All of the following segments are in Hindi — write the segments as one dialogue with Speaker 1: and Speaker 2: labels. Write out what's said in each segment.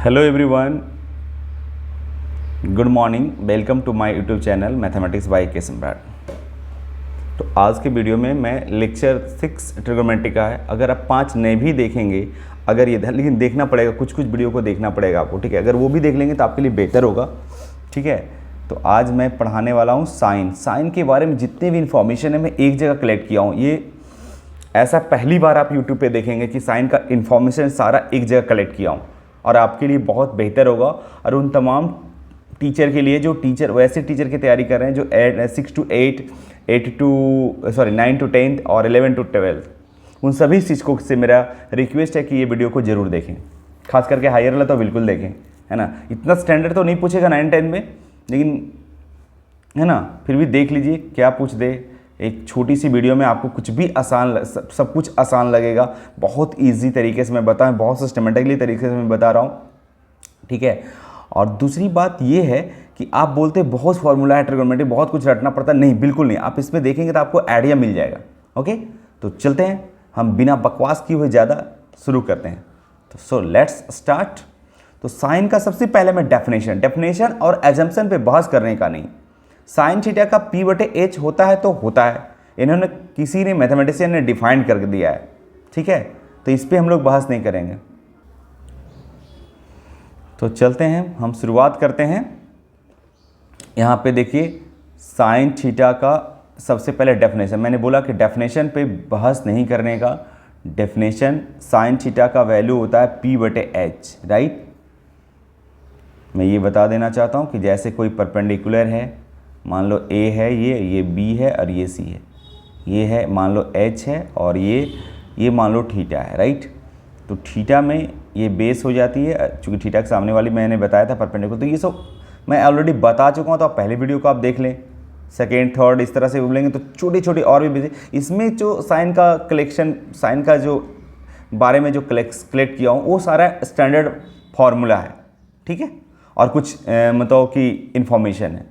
Speaker 1: Hello everyone, good morning. Welcome to my YouTube channel mathematics by K Samrat. तो आज के वीडियो में मैं लेक्चर 6 ट्रिगोनोमेट्री का है। अगर आप 5 नए भी देखेंगे, अगर ये लेकिन देखना पड़ेगा, कुछ वीडियो को देखना पड़ेगा आपको, ठीक है। अगर वो भी देख लेंगे तो आपके लिए बेहतर होगा, ठीक है। तो आज मैं पढ़ाने वाला हूँ साइन के बारे में जितने भी इन्फॉर्मेशन है मैं एक जगह कलेक्ट किया हूँ। ये ऐसा पहली बार आप यूट्यूब पे देखेंगे कि साइन का इन्फॉर्मेशन सारा एक जगह कलेक्ट किया हूँ, और आपके लिए बहुत बेहतर होगा। और उन तमाम टीचर के लिए जो टीचर वैसे टीचर की तैयारी कर रहे हैं जो 6 to 8, 9 to 10 और 11 to 12, उन सभी शिक्षकों से मेरा रिक्वेस्ट है कि ये वीडियो को ज़रूर देखें। खास करके हायर वाला तो बिल्कुल देखें, है ना। इतना स्टैंडर्ड तो नहीं पूछेगा 9-10 में, लेकिन है ना, फिर भी देख लीजिए क्या पूछ दे। एक छोटी सी वीडियो में आपको कुछ भी आसान, सब कुछ आसान लगेगा। बहुत इजी तरीके से मैं बताऊँ, बहुत सिस्टमेटिकली तरीके से मैं बता रहा हूँ, ठीक है। और दूसरी बात ये है कि आप बोलते हैं बहुत फार्मूला है ट्रिगोनोमेट्री, बहुत कुछ रटना पड़ता है। नहीं, बिल्कुल नहीं। आप इसमें देखेंगे तो आपको आइडिया मिल जाएगा। ओके, तो चलते हैं, हम बिना बकवास किए हुए ज़्यादा शुरू करते हैं। तो सो लेट्स स्टार्ट। तो साइन का सबसे पहले मैं डेफिनेशन और एजम्पशन पे बहस करने का नहीं। साइन थीटा का P/H होता है तो होता है, इन्होंने किसी ने मैथमेटिशियन ने डिफाइन कर दिया है, ठीक है। तो इस पे हम लोग बहस नहीं करेंगे। तो चलते हैं, हम शुरुआत करते हैं। यहाँ पे देखिए साइन थीटा का सबसे पहले डेफिनेशन, मैंने बोला कि डेफिनेशन पे बहस नहीं करने का। डेफिनेशन साइन थीटा का वैल्यू होता है P/H, राइट। मैं ये बता देना चाहता हूँ कि जैसे कोई परपेंडिकुलर है, मान लो A है, ये B है और ये C है, ये है मान लो H है, और ये मान लो थीटा है, राइट। तो थीटा में ये बेस हो जाती है, चूँकि थीटा के सामने वाली मैंने बताया था परपेंडिकुलर। तो ये सब मैं ऑलरेडी बता चुका हूँ, तो आप पहले वीडियो को आप देख लें, सेकेंड थर्ड इस तरह से बोलेंगे तो छोटी छोटी और भी बेस। इसमें जो साइन का कलेक्शन, साइन का जो बारे में जो कलेक्ट किया हूँ वो सारा स्टैंडर्ड फार्मूला है, ठीक है, और कुछ मतलब कि इन्फॉर्मेशन है,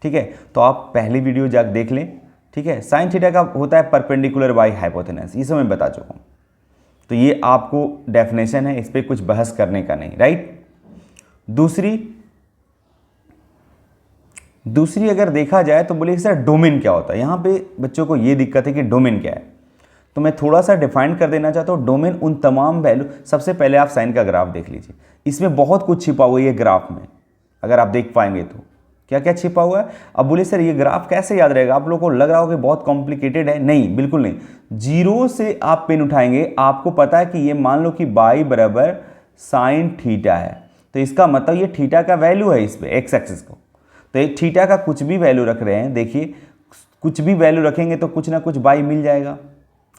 Speaker 1: ठीक है। तो आप पहली वीडियो जाकर देख लें, ठीक है। साइन थीटा का होता है परपेंडिकुलर बाई हाइपोटेनस, ये सब मैं बता चुका हूँ। तो ये आपको डेफिनेशन है, इस पर कुछ बहस करने का नहीं, राइट। दूसरी अगर देखा जाए तो बोले सर डोमेन क्या होता है। यहाँ पे बच्चों को ये दिक्कत है कि डोमेन क्या है, तो मैं थोड़ा सा डिफाइन कर देना चाहता हूँ। डोमेन उन तमाम वैल्यू, सबसे पहले आप साइन का ग्राफ देख लीजिए, इसमें बहुत कुछ छिपा हुआ है। ये ग्राफ में अगर आप देख पाएंगे तो क्या क्या छिपा हुआ है। अब बोले सर ये ग्राफ कैसे याद रहेगा, आप लोगों को लग रहा हो कि बहुत कॉम्प्लिकेटेड है। नहीं, बिल्कुल नहीं। जीरो से आप पेन उठाएंगे, आपको पता है कि ये मान लो कि बाई बराबर साइन थीटा है, तो इसका मतलब ये थीटा का वैल्यू है इस पे एक्स एक्सिस को। तो ये थीटा का कुछ भी वैल्यू रख रहे हैं, देखिए कुछ भी वैल्यू रखेंगे तो कुछ ना कुछ बाई मिल जाएगा,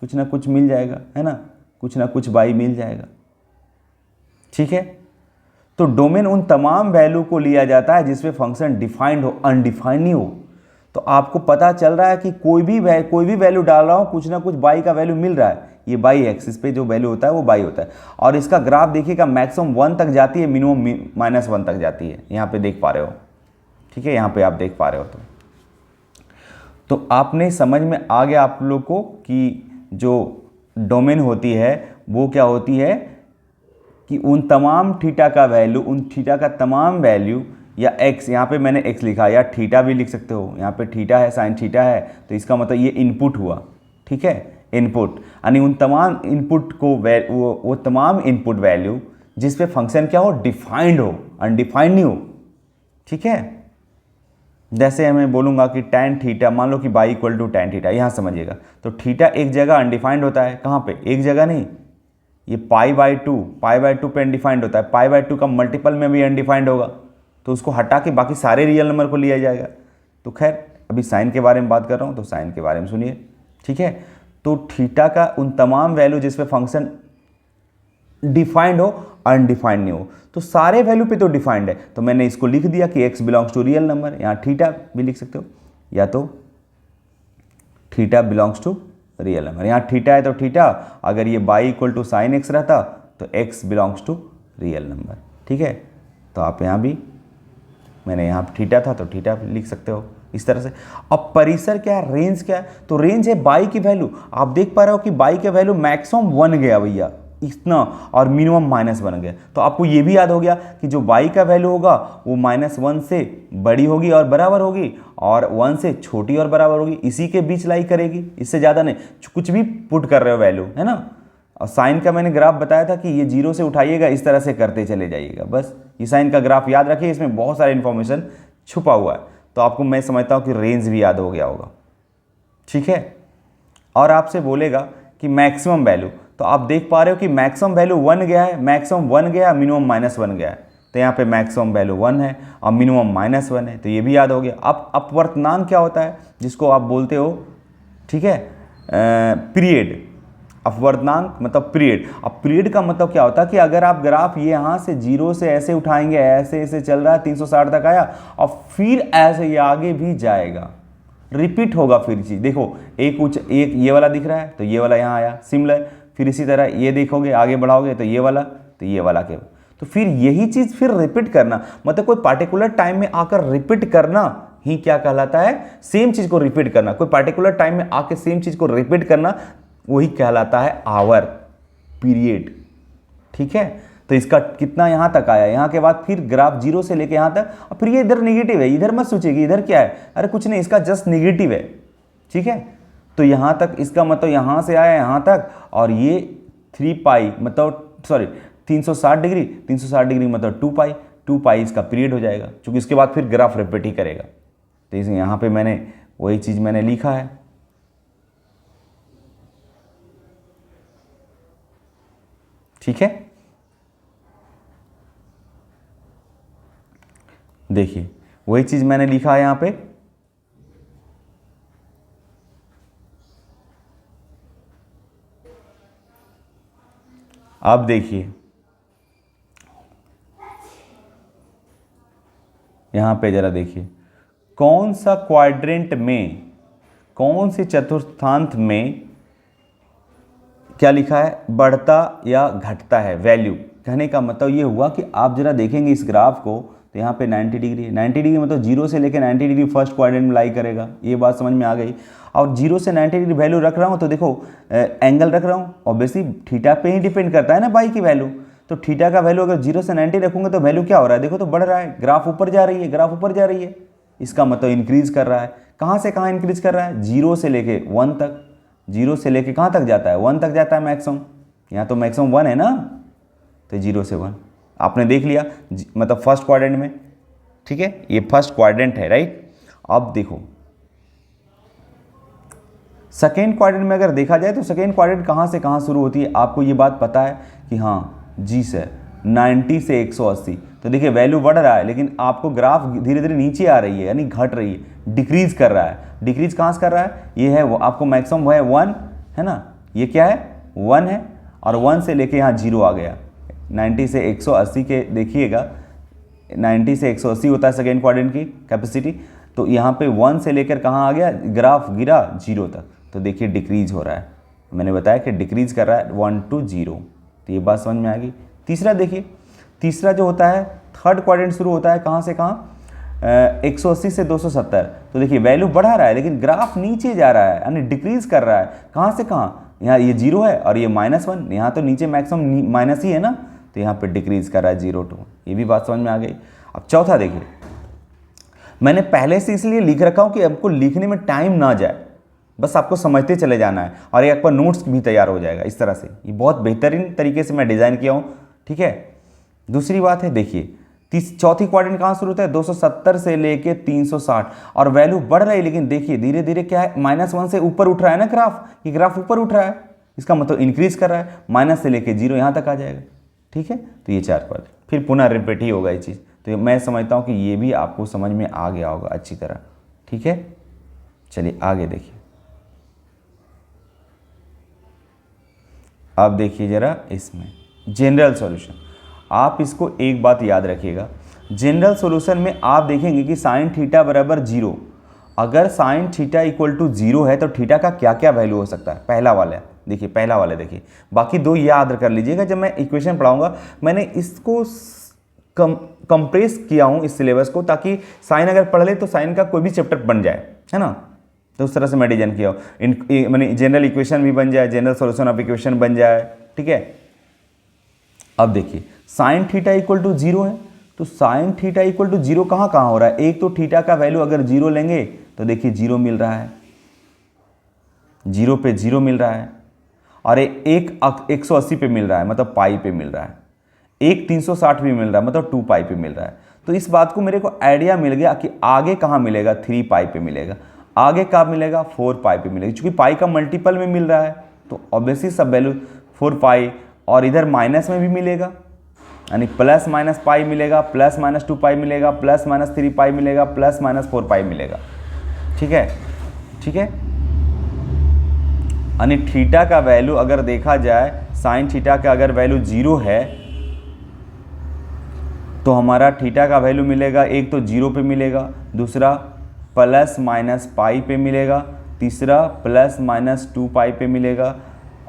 Speaker 1: कुछ ना कुछ मिल जाएगा, है ना, कुछ ना कुछ बाई मिल जाएगा, ठीक है। तो डोमेन उन तमाम वैल्यू को लिया जाता है जिसमें फंक्शन डिफाइंड हो, अनडिफाइंड नहीं हो। तो आपको पता चल रहा है कि कोई भी वैल्यू डाल रहा हूँ, कुछ ना कुछ बाई का वैल्यू मिल रहा है। ये बाई एक्सिस पे जो वैल्यू होता है वो बाई होता है। और इसका ग्राफ देखिएगा, मैक्सिमम 1 तक जाती है, मिनिमम -1 तक जाती है। यहाँ पे देख पा रहे हो, ठीक है, यहाँ पे आप देख पा रहे हो। तो आपने समझ में आ गया आप लोग को कि जो डोमेन होती है वो क्या होती है, कि उन तमाम थीटा का वैल्यू, उन थीटा का तमाम वैल्यू, या x, यहाँ पे मैंने x लिखा, या थीटा भी लिख सकते हो। यहाँ पे थीटा है, साइन थीटा है, तो इसका मतलब ये इनपुट हुआ, ठीक है, इनपुट। यानी उन तमाम इनपुट को वो तमाम इनपुट वैल्यू जिस पे फंक्शन क्या हो, डिफाइंड हो, अनडिफाइंड नहीं हो, ठीक है। जैसे मैं बोलूँगा कि tan थीटा, मान लो कि y equal to tan theta, यहाँ समझिएगा। तो थीटा एक जगह अनडिफाइंड होता है, कहाँ पे, एक जगह नहीं, ये π/2 पे अनडिफाइंड होता है। π/2 का मल्टीपल में भी अनडिफाइंड होगा, तो उसको हटा के बाकी सारे रियल नंबर को लिया जाएगा। तो खैर अभी साइन के बारे में बात कर रहा हूँ, तो साइन के बारे में सुनिए, ठीक है। तो थीटा का उन तमाम वैल्यू जिस पे फंक्शन डिफाइंड हो, अनडिफाइंड नहीं हो। तो सारे वैल्यू पे तो डिफाइंड है, तो मैंने इसको लिख दिया कि x belongs to real number. यहाँ थीटा भी लिख सकते हो, या तो theta belongs to real number. यहाँ थीटा है तो थीटा, अगर ये y equal to sine x रहता तो x belongs to real number, ठीक है। तो आप यहाँ भी, मैंने यहाँ थीटा था तो थीटा लिख सकते हो इस तरह से। अब परिसर क्या है, रेंज क्या है, तो रेंज है बाई की वैल्यू। आप देख पा रहे हो कि बाई का वैल्यू मैक्सिमम 1 गया भैया, इतना और मिनिमम -1 गया। तो आपको ये भी याद हो गया कि जो y का वैल्यू होगा वो -1 से बड़ी होगी और बराबर होगी, और 1 से छोटी और बराबर होगी, इसी के बीच लाई करेगी, इससे ज़्यादा नहीं। कुछ भी पुट कर रहे हो वैल्यू, है ना। और साइन का मैंने ग्राफ बताया था कि ये 0 से उठाइएगा, इस तरह से करते चले जाइएगा। बस ये साइन का ग्राफ याद रखिए, इसमें बहुत सारा इन्फॉर्मेशन छुपा हुआ है। तो आपको मैं समझता हूँ कि रेंज भी याद हो गया होगा, ठीक है। और आपसे बोलेगा कि मैक्सिमम वैल्यू, तो आप देख पा रहे हो कि मैक्सिमम वैल्यू 1 गया है, मैक्सिमम 1 गया, मिनिमम -1 गया है। तो यहाँ पे मैक्सिमम वैल्यू 1 है और मिनिमम -1 है, तो ये भी याद हो गया। अब अपवर्तनांक क्या होता है, जिसको आप बोलते हो, ठीक है, पीरियड। अपवर्तनांक मतलब पीरियड। अब पीरियड का मतलब क्या होता है कि अगर आप ग्राफ ये यहाँ से 0 से ऐसे उठाएंगे, ऐसे ऐसे चल रहा है 360 तक आया, और फिर ऐसे ये आगे भी जाएगा, रिपीट होगा फिर चीज। देखो एक ये वाला दिख रहा है तो ये वाला यहाँ आया सिमिलर, फिर इसी तरह ये देखोगे आगे बढ़ाओगे तो ये वाला, तो ये वाला के, तो फिर यही चीज फिर रिपीट करना, मतलब कोई पार्टिकुलर टाइम में आकर रिपीट करना ही क्या कहलाता है, सेम चीज को रिपीट करना। कोई पार्टिकुलर टाइम में आकर सेम चीज को रिपीट करना वही कहलाता है आवर, पीरियड, ठीक है। तो इसका कितना यहाँ तक आया, यहाँ के बाद फिर ग्राफ 0 से लेके यहाँ तक, और फिर ये इधर नेगेटिव है, इधर मत सोचिए कि इधर क्या है, अरे कुछ नहीं, इसका जस्ट नेगेटिव है, ठीक है। तो यहाँ तक इसका मतलब यहाँ से आया यहाँ तक, और ये 3 पाई मतलब सॉरी 360 डिग्री, 360 डिग्री मतलब 2 पाई इसका पीरियड हो जाएगा, क्योंकि इसके बाद फिर ग्राफ रिपीट ही करेगा। तो इसमें यहाँ पे मैंने वही चीज़ मैंने लिखा है, ठीक है। देखिए वही चीज मैंने लिखा है यहां पे, आप देखिए यहां पे जरा देखिए, कौन सा क्वाड्रेंट में, कौन से चतुर्थांश में क्या लिखा है, बढ़ता या घटता है वैल्यू। कहने का मतलब ये हुआ कि आप जरा देखेंगे इस ग्राफ को, तो यहाँ पे 90 डिग्री है, 90 डिग्री मतलब 0 से लेकर 90 डिग्री फर्स्ट क्वाड्रेंट में लाई करेगा, ये बात समझ में आ गई। और 0 से 90 डिग्री वैल्यू रख रहा हूँ तो देखो एंगल रख रहा हूँ, ऑब्वियसली थीटा पे ही डिपेंड करता है ना बाई की वैल्यू। तो थीटा का वैल्यू अगर 0 से 90 रखूंगा तो वैल्यू क्या हो रहा है, देखो तो बढ़ रहा है, ग्राफ ऊपर जा रही है, ग्राफ ऊपर जा रही है, इसका मतलब इंक्रीज कर रहा है। कहाँ से कहाँ इंक्रीज कर रहा है, 0 से लेके 1 तक, 0 से लेके कहाँ तक जाता है, 1 तक जाता है मैक्सिमम, यहाँ तो मैक्सिमम 1 है ना, तो 0 से 1 आपने देख लिया, मतलब फर्स्ट क्वाड्रेंट में, ठीक है, ये फर्स्ट क्वाड्रेंट है, राइट। अब देखो सेकेंड क्वाड्रेंट में अगर देखा जाए तो सेकेंड क्वाड्रेंट कहाँ से कहाँ शुरू होती है, आपको ये बात पता है कि हाँ जी सर 90 से 180। तो देखिए वैल्यू बढ़ रहा है, लेकिन आपको ग्राफ धीरे धीरे नीचे आ रही है, यानी घट रही है, डिक्रीज कर रहा है। डिक्रीज कहाँ से कर रहा है, ये है वो आपको मैक्सिमम वो है 1 है ना, ये क्या है 1 है, और 1 से लेके यहाँ 0 आ गया, 90 से 180 के देखिएगा, 90 से 180 होता है सेकेंड क्वाड्रेंट की कैपेसिटी। तो यहाँ पे 1 से लेकर कहाँ आ गया, ग्राफ गिरा 0 तक, तो देखिए डिक्रीज हो रहा है, मैंने बताया कि डिक्रीज कर रहा है 1 to 0। तो ये बात समझ में आ गई। तीसरा देखिए, तीसरा जो होता है थर्ड क्वाड्रेंट शुरू होता है कहाँ से कहाँ, 180 से 270। तो देखिए वैल्यू बढ़ा रहा है लेकिन ग्राफ नीचे जा रहा है, यानी डिक्रीज कर रहा है। कहाँ से कहाँ, यहाँ ये 0 है और ये -1, यहाँ तो नीचे मैक्सिमम माइनस ही है ना, तो यहाँ पे डिक्रीज कर रहा है 0 to, ये भी बात समझ में आ गई। अब चौथा देखिए, मैंने पहले से इसलिए लिख रखा हूँ कि आपको लिखने में टाइम ना जाए, बस आपको समझते चले जाना है, और ये आपका नोट्स भी तैयार हो जाएगा इस तरह से। ये बहुत बेहतरीन तरीके से मैं डिज़ाइन किया हूँ, ठीक है। दूसरी बात है देखिए, चौथी क्वाड्रेंट कहाँ शुरू होता है, 270 से लेके 360, और वैल्यू बढ़ रही है, लेकिन देखिए धीरे धीरे क्या है, -1 से ऊपर उठ रहा है ना ग्राफ, ये ग्राफ ऊपर उठ रहा है, इसका मतलब इंक्रीज कर रहा है, माइनस से लेके 0 यहाँ तक आ जाएगा, ठीक है। तो ये 4 क्वाड्रेंट फिर पुनः रिपीट ही होगा ये चीज़। तो मैं समझता हूँ कि ये भी आपको समझ में आ गया होगा अच्छी तरह, ठीक है। चलिए आगे देखिए, अब देखिए जरा इसमें जनरल सॉल्यूशन। आप इसको एक बात याद रखिएगा, जनरल सॉल्यूशन में आप देखेंगे कि साइन थीटा बराबर 0, अगर साइन थीटा इक्वल टू 0 है तो थीटा का क्या क्या वैल्यू हो सकता है। पहला वाला देखिए, पहला वाला देखिए, बाकी दो याद कर लीजिएगा, जब मैं इक्वेशन पढ़ाऊंगा मैंने इसको कंप्रेस किया हूँ इस सिलेबस को, ताकि साइन अगर पढ़ ले तो साइन का कोई भी चैप्टर बन जाए, है ना। तो उस तरह से मैं डिजाइन किया हूँ, मैंने जनरल इक्वेशन भी बन जाए, जनरल सॉल्यूशन ऑफ इक्वेशन बन जाए, ठीक है। अब देखिए साइन थीटा इक्वल टू 0 है, तो साइन थीटा इक्वल टू 0 कहाँ कहाँ हो रहा है, एक तो थीटा का वैल्यू अगर 0 लेंगे तो देखिए 0 मिल रहा है, 0 पे 0 मिल रहा है, और एक 180 पे मिल रहा है मतलब पाई पे मिल रहा है, एक 360 पे मिल रहा है मतलब 2 पाई पे मिल रहा है। तो इस बात को मेरे को आइडिया मिल गया कि आगे कहाँ मिलेगा, 3 पाई पे मिलेगा, आगे कहाँ मिलेगा, 4 पाई पे मिलेगा, क्योंकि पाई का मल्टीपल में मिल रहा है तो ऑब्वियसली सब वैल्यू 4 पाई, और इधर माइनस में भी मिलेगा यानी प्लस माइनस पाई मिलेगा, प्लस माइनस 2 पाई मिलेगा, प्लस माइनस 3 पाई मिलेगा, प्लस माइनस 4 पाई मिलेगा। ठीक है, ठीक है, यानी थीटा का वैल्यू अगर देखा जाए, साइन थीटा का अगर वैल्यू 0 है तो हमारा थीटा का वैल्यू मिलेगा, एक तो 0 पे मिलेगा, दूसरा प्लस माइनस पाई पे मिलेगा, तीसरा प्लस माइनस 2 पाई पे मिलेगा,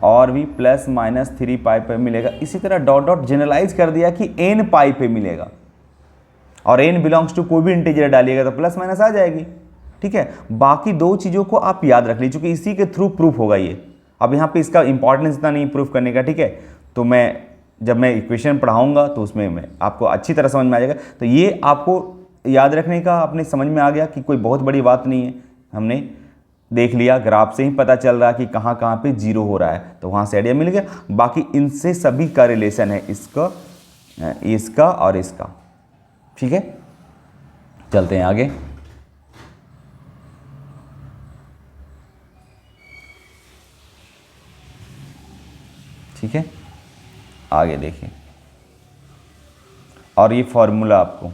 Speaker 1: और भी प्लस माइनस 3 पाई पे मिलेगा। इसी तरह डॉट डॉट जनरलाइज कर दिया कि n पाई पे मिलेगा, और n बिलोंग्स टू कोई भी इंटीजर डालिएगा तो प्लस माइनस आ जाएगी। ठीक है, बाकी दो चीज़ों को आप याद रख लीजिए, क्योंकि इसी के थ्रू प्रूफ होगा ये। अब यहाँ पे इसका इंपॉर्टेंस इतना नहीं प्रूफ करने का, ठीक है, तो मैं जब मैं इक्वेशन पढ़ाऊंगा तो उसमें मैं आपको अच्छी तरह समझ में आ जाएगा। तो ये आपको याद रखने का अपने समझ में आ गया कि कोई बहुत बड़ी बात नहीं है, हमने देख लिया, ग्राफ से ही पता चल रहा है कि कहाँ कहाँ पे 0 हो रहा है, तो वहाँ से आइडिया मिल गया। बाकी इनसे सभी का रिलेशन है, इसका और इसका। ठीक है, चलते हैं आगे। ठीक है, आगे देखिए, और ये फॉर्मूला आपको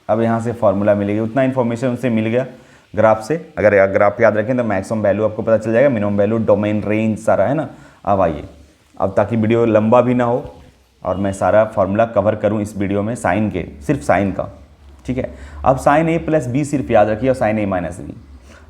Speaker 1: अब यहाँ से फॉर्मूला मिलेगा, उतना इन्फॉर्मेशन उससे मिल गया ग्राफ से। अगर ग्राफ याद रखें तो मैक्सिमम वैल्यू आपको पता चल जाएगा, मिनिमम वैल्यू, डोमेन, रेंज सारा है ना। अब आइए, अब ताकि वीडियो लंबा भी ना हो और मैं सारा फॉर्मूला कवर करूँ इस वीडियो में, साइन के, सिर्फ साइन का। ठीक है, अब साइन ए प्लस बी सिर्फ याद रखिए, और साइन ए माइनस बी।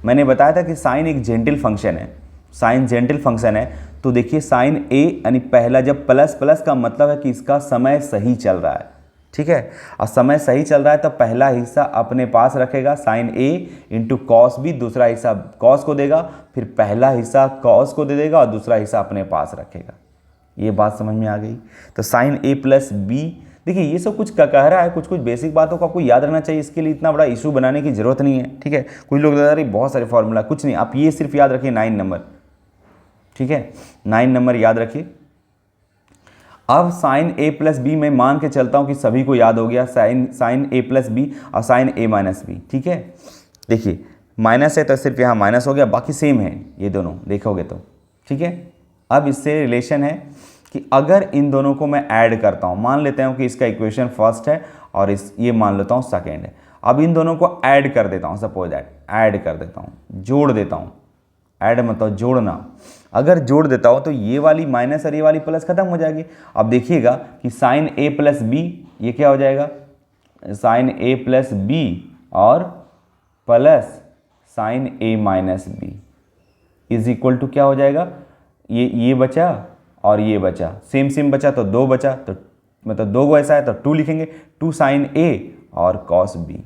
Speaker 1: मैंने बताया था कि साइन एक जेंटिल फंक्शन है, साइन जेंटिल फंक्शन है, तो देखिए साइन ए यानी पहला जब प्लस प्लस का मतलब है कि इसका समय सही चल रहा है। ठीक है, और समय सही चल रहा है तो पहला हिस्सा अपने पास रखेगा साइन ए इंटू कॉस बी, दूसरा हिस्सा कॉस को देगा, फिर पहला हिस्सा कॉस को दे देगा और दूसरा हिस्सा अपने पास रखेगा। ये बात समझ में आ गई। तो साइन ए प्लस बी, देखिए ये सब कुछ कह रहा है, कुछ कुछ बेसिक बातों को आपको याद रखना चाहिए, इसके लिए इतना बड़ा इशू बनाने की जरूरत नहीं है। ठीक है, कुछ लोग बता रहे बहुत सारे फॉर्मूला, कुछ नहीं, आप ये सिर्फ याद रखिए 9 नंबर। ठीक है, 9 नंबर याद रखिए। अब साइन ए प्लस बी मैं मान के चलता हूं कि सभी को याद हो गया, साइन ए प्लस बी और साइन ए माइनस बी। ठीक है, देखिए माइनस है तो सिर्फ यहाँ माइनस हो गया, बाकी सेम है ये दोनों देखोगे तो। ठीक है, अब इससे रिलेशन है कि अगर इन दोनों को मैं ऐड करता हूँ, मान लेते हैं कि इसका इक्वेशन फर्स्ट है और ये मान लेता हूँ सेकेंड है। अब इन दोनों को ऐड कर देता हूँ, सपोज दैट ऐड कर देता हूँ, जोड़ देता हूँ। ऐड मतलब जोड़ना, अगर जोड़ देता हूँ तो ये वाली माइनस और ये वाली प्लस खत्म हो जाएगी। अब देखिएगा कि साइन ए प्लस बी, ये क्या हो जाएगा, साइन ए प्लस बी और plus sine A minus B is equal to क्या हो जाएगा, ये बचा और ये बचा, सेम सेम बचा तो 2 बचा, तो मतलब 2 को ऐसा है तो 2 लिखेंगे, 2 साइन ए और कॉस बी।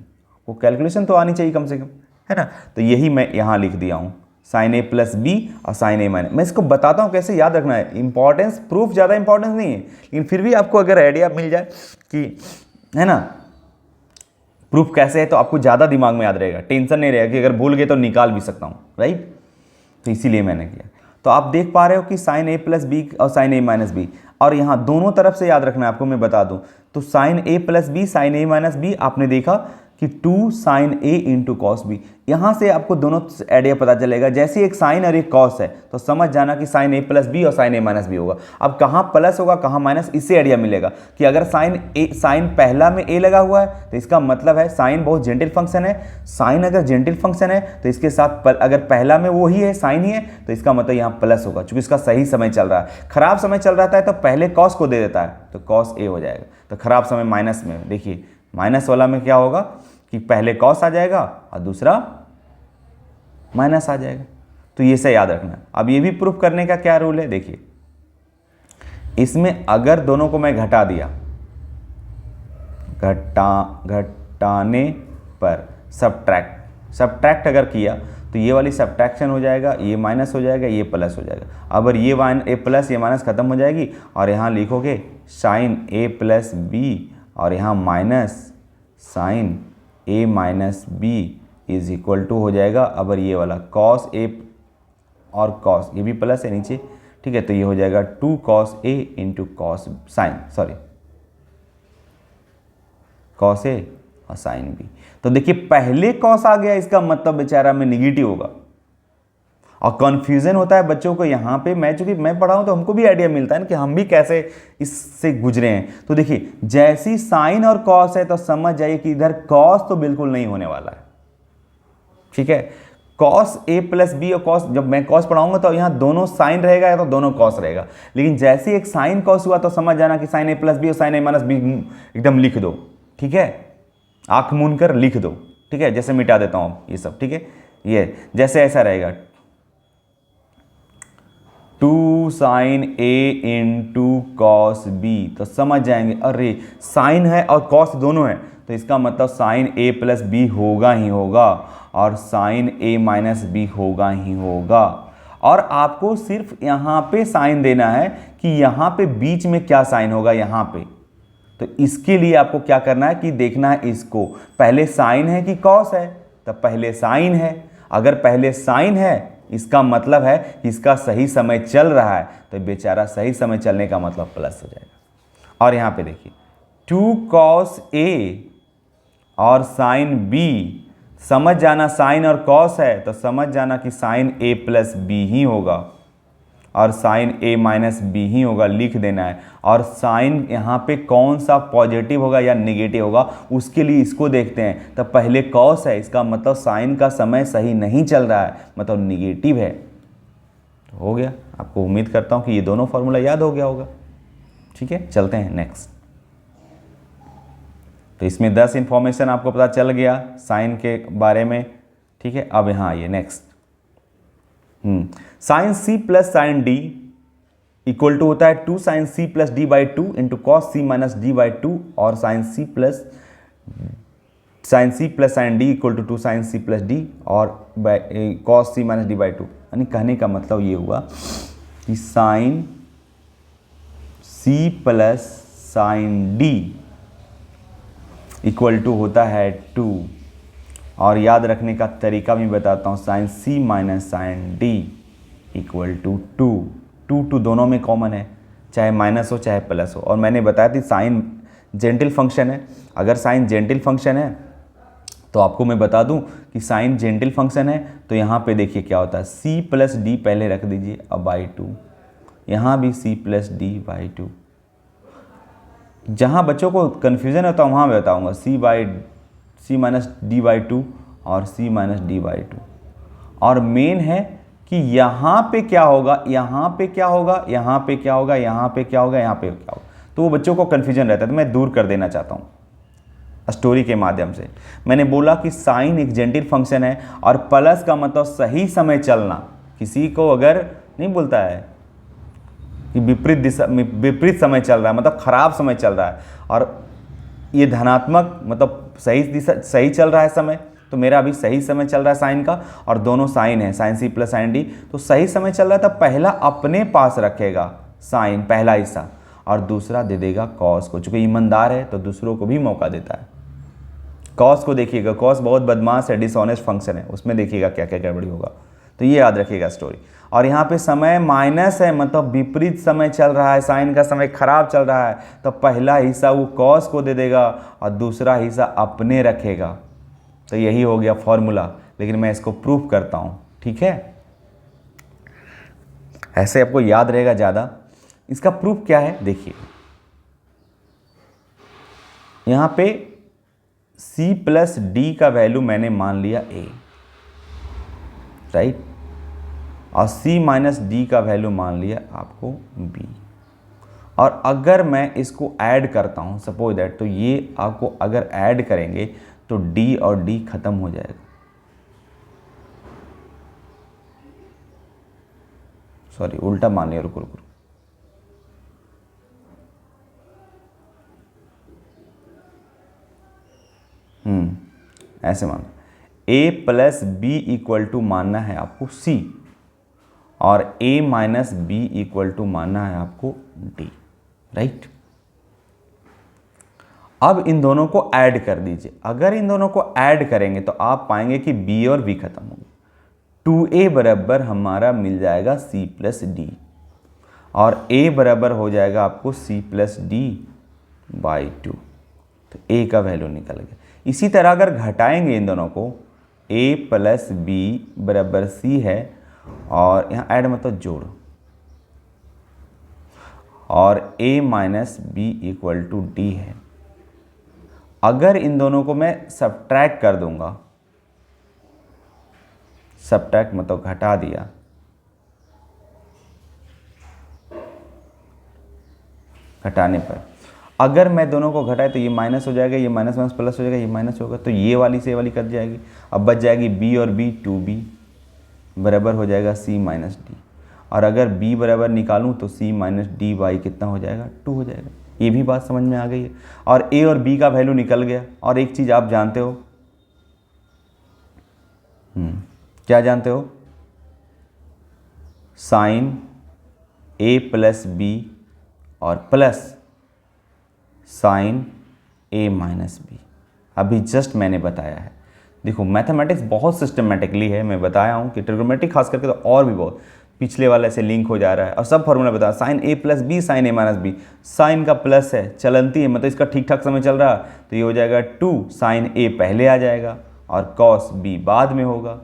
Speaker 1: वो कैलकुलेशन तो आनी चाहिए कम से कम, है ना। तो यही मैं यहाँ लिख दिया हूँ, साइन ए प्लस बी और साइन ए माइनस। मैं इसको बताता हूँ कैसे याद रखना है, इंपॉर्टेंस प्रूफ ज़्यादा इंपॉर्टेंस नहीं है, लेकिन फिर भी आपको अगर आइडिया मिल जाए कि, है ना, प्रूफ कैसे है तो आपको ज़्यादा दिमाग में याद रहेगा, टेंशन नहीं रहेगा कि अगर भूल गए तो निकाल भी सकता हूँ, राइट। तो इसीलिए मैंने किया। तो आप देख पा रहे हो कि साइन ए प्लस बी और साइन ए माइनस बी, और यहाँ दोनों तरफ से याद रखना है आपको, मैं बता दूँ तो sign A plus B sign A minus B, आपने देखा कि 2 साइन ए इंटू कॉस बी। यहाँ से आपको दोनों आइडिया पता चलेगा, जैसे एक साइन और एक कॉस है तो समझ जाना कि साइन ए प्लस बी और साइन ए माइनस बी होगा। अब कहाँ प्लस होगा कहाँ माइनस, इससे आइडिया मिलेगा कि अगर साइन पहला में ए लगा हुआ है तो इसका मतलब है साइन बहुत जेंटिल फंक्शन है। साइन अगर जेंटिल फंक्शन है तो इसके साथ अगर पहला में वो ही है, साइन ही है, तो इसका मतलब यहाँ प्लस होगा, चूंकि इसका सही समय चल रहा है। खराब समय चल रहा है तो पहले कॉस को दे देता है तो कॉस ए हो जाएगा। तो खराब समय माइनस में, देखिए माइनस वाला में क्या होगा कि पहले कॉस आ जाएगा और दूसरा माइनस आ जाएगा। तो ये से याद रखना। अब ये भी प्रूफ करने का क्या रूल है, देखिए इसमें अगर दोनों को मैं घटा दिया, घटाने पर सब्ट्रैक्ट अगर किया तो ये वाली सब्ट्रैक्शन हो जाएगा, ये माइनस हो जाएगा, ये प्लस हो जाएगा। अब ये प्लस ये माइनस खत्म हो जाएगी और यहाँ लिखोगे साइन ए प्लस बी और यहाँ minus sine A minus B is equal to हो जाएगा। अब ये वाला कॉस ए और कॉस, ये भी प्लस है नीचे, ठीक है, तो ये हो जाएगा 2 cos A into cos cos A और साइन बी। तो देखिए पहले कॉस आ गया, इसका मतलब बेचारा में निगेटिव होगा। और कंफ्यूजन होता है बच्चों को यहाँ पे। चूंकि मैं पढ़ा हूँ तो हमको भी आइडिया मिलता है ना कि हम भी कैसे इससे गुजरे हैं। तो देखिए जैसी साइन और कॉस है तो समझ जाइए कि इधर कॉस तो बिल्कुल नहीं होने वाला है, ठीक है। कॉस ए प्लस बी और कॉस, जब मैं कॉस पढ़ाऊंगा तो यहाँ दोनों साइन रहेगा या तो दोनों कॉस रहेगा। लेकिन जैसे एक साइन कॉस हुआ तो समझ जाना कि साइन ए प्लस बी और साइन ए माइनस बी एकदम लिख दो, ठीक है, आंख मूंद कर लिख दो, ठीक है। जैसे मिटा देता हूं ये सब, ठीक है। ये जैसे ऐसा रहेगा 2 साइन ए इंटू कॉस बी, तो समझ जाएंगे अरे साइन है और कॉस दोनों है तो इसका मतलब साइन ए प्लस बी होगा ही होगा और साइन ए माइनस बी होगा ही होगा। और आपको सिर्फ यहाँ पे साइन देना है कि यहाँ पे बीच में क्या साइन होगा यहाँ पे। तो इसके लिए आपको क्या करना है कि देखना है इसको, पहले साइन है कि कॉस है, तो पहले साइन है। अगर पहले साइन है इसका मतलब है कि इसका सही समय चल रहा है, तो बेचारा सही समय चलने का मतलब प्लस हो जाएगा। और यहाँ पे देखिए 2 कॉस ए और साइन बी, समझ जाना साइन और कॉस है तो समझ जाना कि साइन ए प्लस बी ही होगा और साइन ए माइनस बी ही होगा, लिख देना है। और साइन यहाँ पे कौन सा पॉजिटिव होगा या नेगेटिव होगा उसके लिए इसको देखते हैं। तो पहले कॉस है, इसका मतलब साइन का समय सही नहीं चल रहा है, मतलब निगेटिव है। तो हो गया, आपको उम्मीद करता हूँ कि ये दोनों फॉर्मूला याद हो गया होगा, ठीक है। चलते हैं नेक्स्ट। तो इसमें 10 इंफॉर्मेशन आपको पता चल गया साइन के बारे में, ठीक है। अब यहाँ आइए next. Sine C plus sine D equal to होता है 2 sine C plus D by 2 into cos C minus D by 2 और sine C plus sine D equal to 2 sine C plus D और cos C minus D by 2। यानी कहने का मतलब ये हुआ कि sine C plus sine D equal to होता है 2। और याद रखने का तरीका भी बताता हूँ, sine C minus sine D equal to 2 दोनों में कॉमन है, चाहे माइनस हो चाहे प्लस हो। और मैंने बताया थी साइन जेंटिल फंक्शन है। अगर साइन जेंटिल फंक्शन है तो आपको मैं बता दूं कि साइन जेंटिल फंक्शन है तो यहाँ पे देखिए क्या होता है, सी प्लस डी पहले रख दीजिए अब बाई 2, यहाँ भी सी प्लस डी बाई 2। जहाँ बच्चों को कन्फ्यूज़न होता है वहाँ मैं बताऊँगा सी माइनस डी बाई 2 और सी माइनस डी बाई 2। और मेन है कि यहाँ पे क्या होगा, यहाँ पे क्या होगा, यहाँ पे क्या होगा, यहाँ पे क्या होगा, यहाँ पे क्या होगा, तो वो बच्चों को कन्फ्यूजन रहता है। तो मैं दूर कर देना चाहता हूँ स्टोरी के माध्यम से। मैंने बोला कि साइन एक जेंटिल फंक्शन है और प्लस का मतलब सही समय चलना। किसी को अगर नहीं बोलता है कि विपरीत समय चल रहा है मतलब खराब समय चल रहा है और ये धनात्मक मतलब सही चल रहा है समय, तो मेरा अभी सही समय चल रहा है साइन का और दोनों साइन है, sine C plus sine D, तो सही समय चल रहा है। तो पहला अपने पास रखेगा साइन पहला हिस्सा और दूसरा दे देगा कॉस को। चूंकि ईमानदार है तो दूसरों को भी मौका देता है। कॉस को देखिएगा, कॉस बहुत बदमाश है, डिसऑनेस्ट फंक्शन है, उसमें देखिएगा क्या क्या गड़बड़ी होगा। तो ये याद रखिएगा स्टोरी। और यहाँ पे समय माइनस है मतलब विपरीत समय चल रहा है, साइन का समय खराब चल रहा है, तो पहला हिस्सा वो कॉस को दे देगा और दूसरा हिस्सा अपने रखेगा। तो यही हो गया फॉर्मूला, लेकिन मैं इसको प्रूफ करता हूँ, ठीक है। ऐसे आपको याद रहेगा ज़्यादा। इसका प्रूफ क्या है देखिए, यहाँ पे C प्लस डी का वैल्यू मैंने मान लिया A, राइट, और C माइनस डी का वैल्यू मान लिया आपको B। और अगर मैं इसको ऐड करता हूँ सपोज दैट, तो ये आपको अगर ऐड करेंगे तो D और D खत्म हो जाएगा। सॉरी उल्टा मान लिया, रुको रुको, ऐसे मान A plus B equal to मानना है आपको सी, और a minus B equal to मानना है आपको d, राइट। अब इन दोनों को ऐड कर दीजिए। अगर इन दोनों को ऐड करेंगे तो आप पाएंगे कि b और b खत्म हो गए। 2a बराबर हमारा मिल जाएगा c प्लस डी, और a बराबर हो जाएगा आपको c प्लस डी बाई 2। तो a का वैल्यू निकल गया। इसी तरह अगर घटाएंगे इन दोनों को, a प्लस बी बराबर c है, और यहाँ ऐड मतलब जोड़ो, और a minus B equal to D है। अगर इन दोनों को मैं सब्ट्रैक्ट कर दूंगा, सब्ट्रैक्ट मतलब घटा दिया, घटाने पर अगर मैं दोनों को घटाए तो ये माइनस हो जाएगा, ये माइनस माइनस प्लस हो जाएगा, ये माइनस होगा, तो ये वाली से ये वाली कट जाएगी। अब बच जाएगी b और b, 2b बराबर हो जाएगा c माइनस डी, और अगर b बराबर निकालूं तो c माइनस डी बाई कितना हो जाएगा, 2 हो जाएगा। ये भी बात समझ में आ गई है, और a और b का वैल्यू निकल गया। और एक चीज़ आप जानते हो, क्या जानते हो, साइन a प्लस बी और plus sine a minus B, अभी जस्ट मैंने बताया है। देखो मैथमेटिक्स बहुत सिस्टमेटिकली है, मैं बताया हूँ कि ट्रिग्नोमेट्री खास करके तो और भी बहुत, पिछले वाले से लिंक हो जा रहा है, और सब फॉर्मूला बताया। Sine a plus B sine a minus B, sine का प्लस है, चलंती है, मतलब इसका ठीक ठाक समय चल रहा, तो ये हो जाएगा 2 साइन a पहले आ जाएगा और कॉस b बाद में होगा,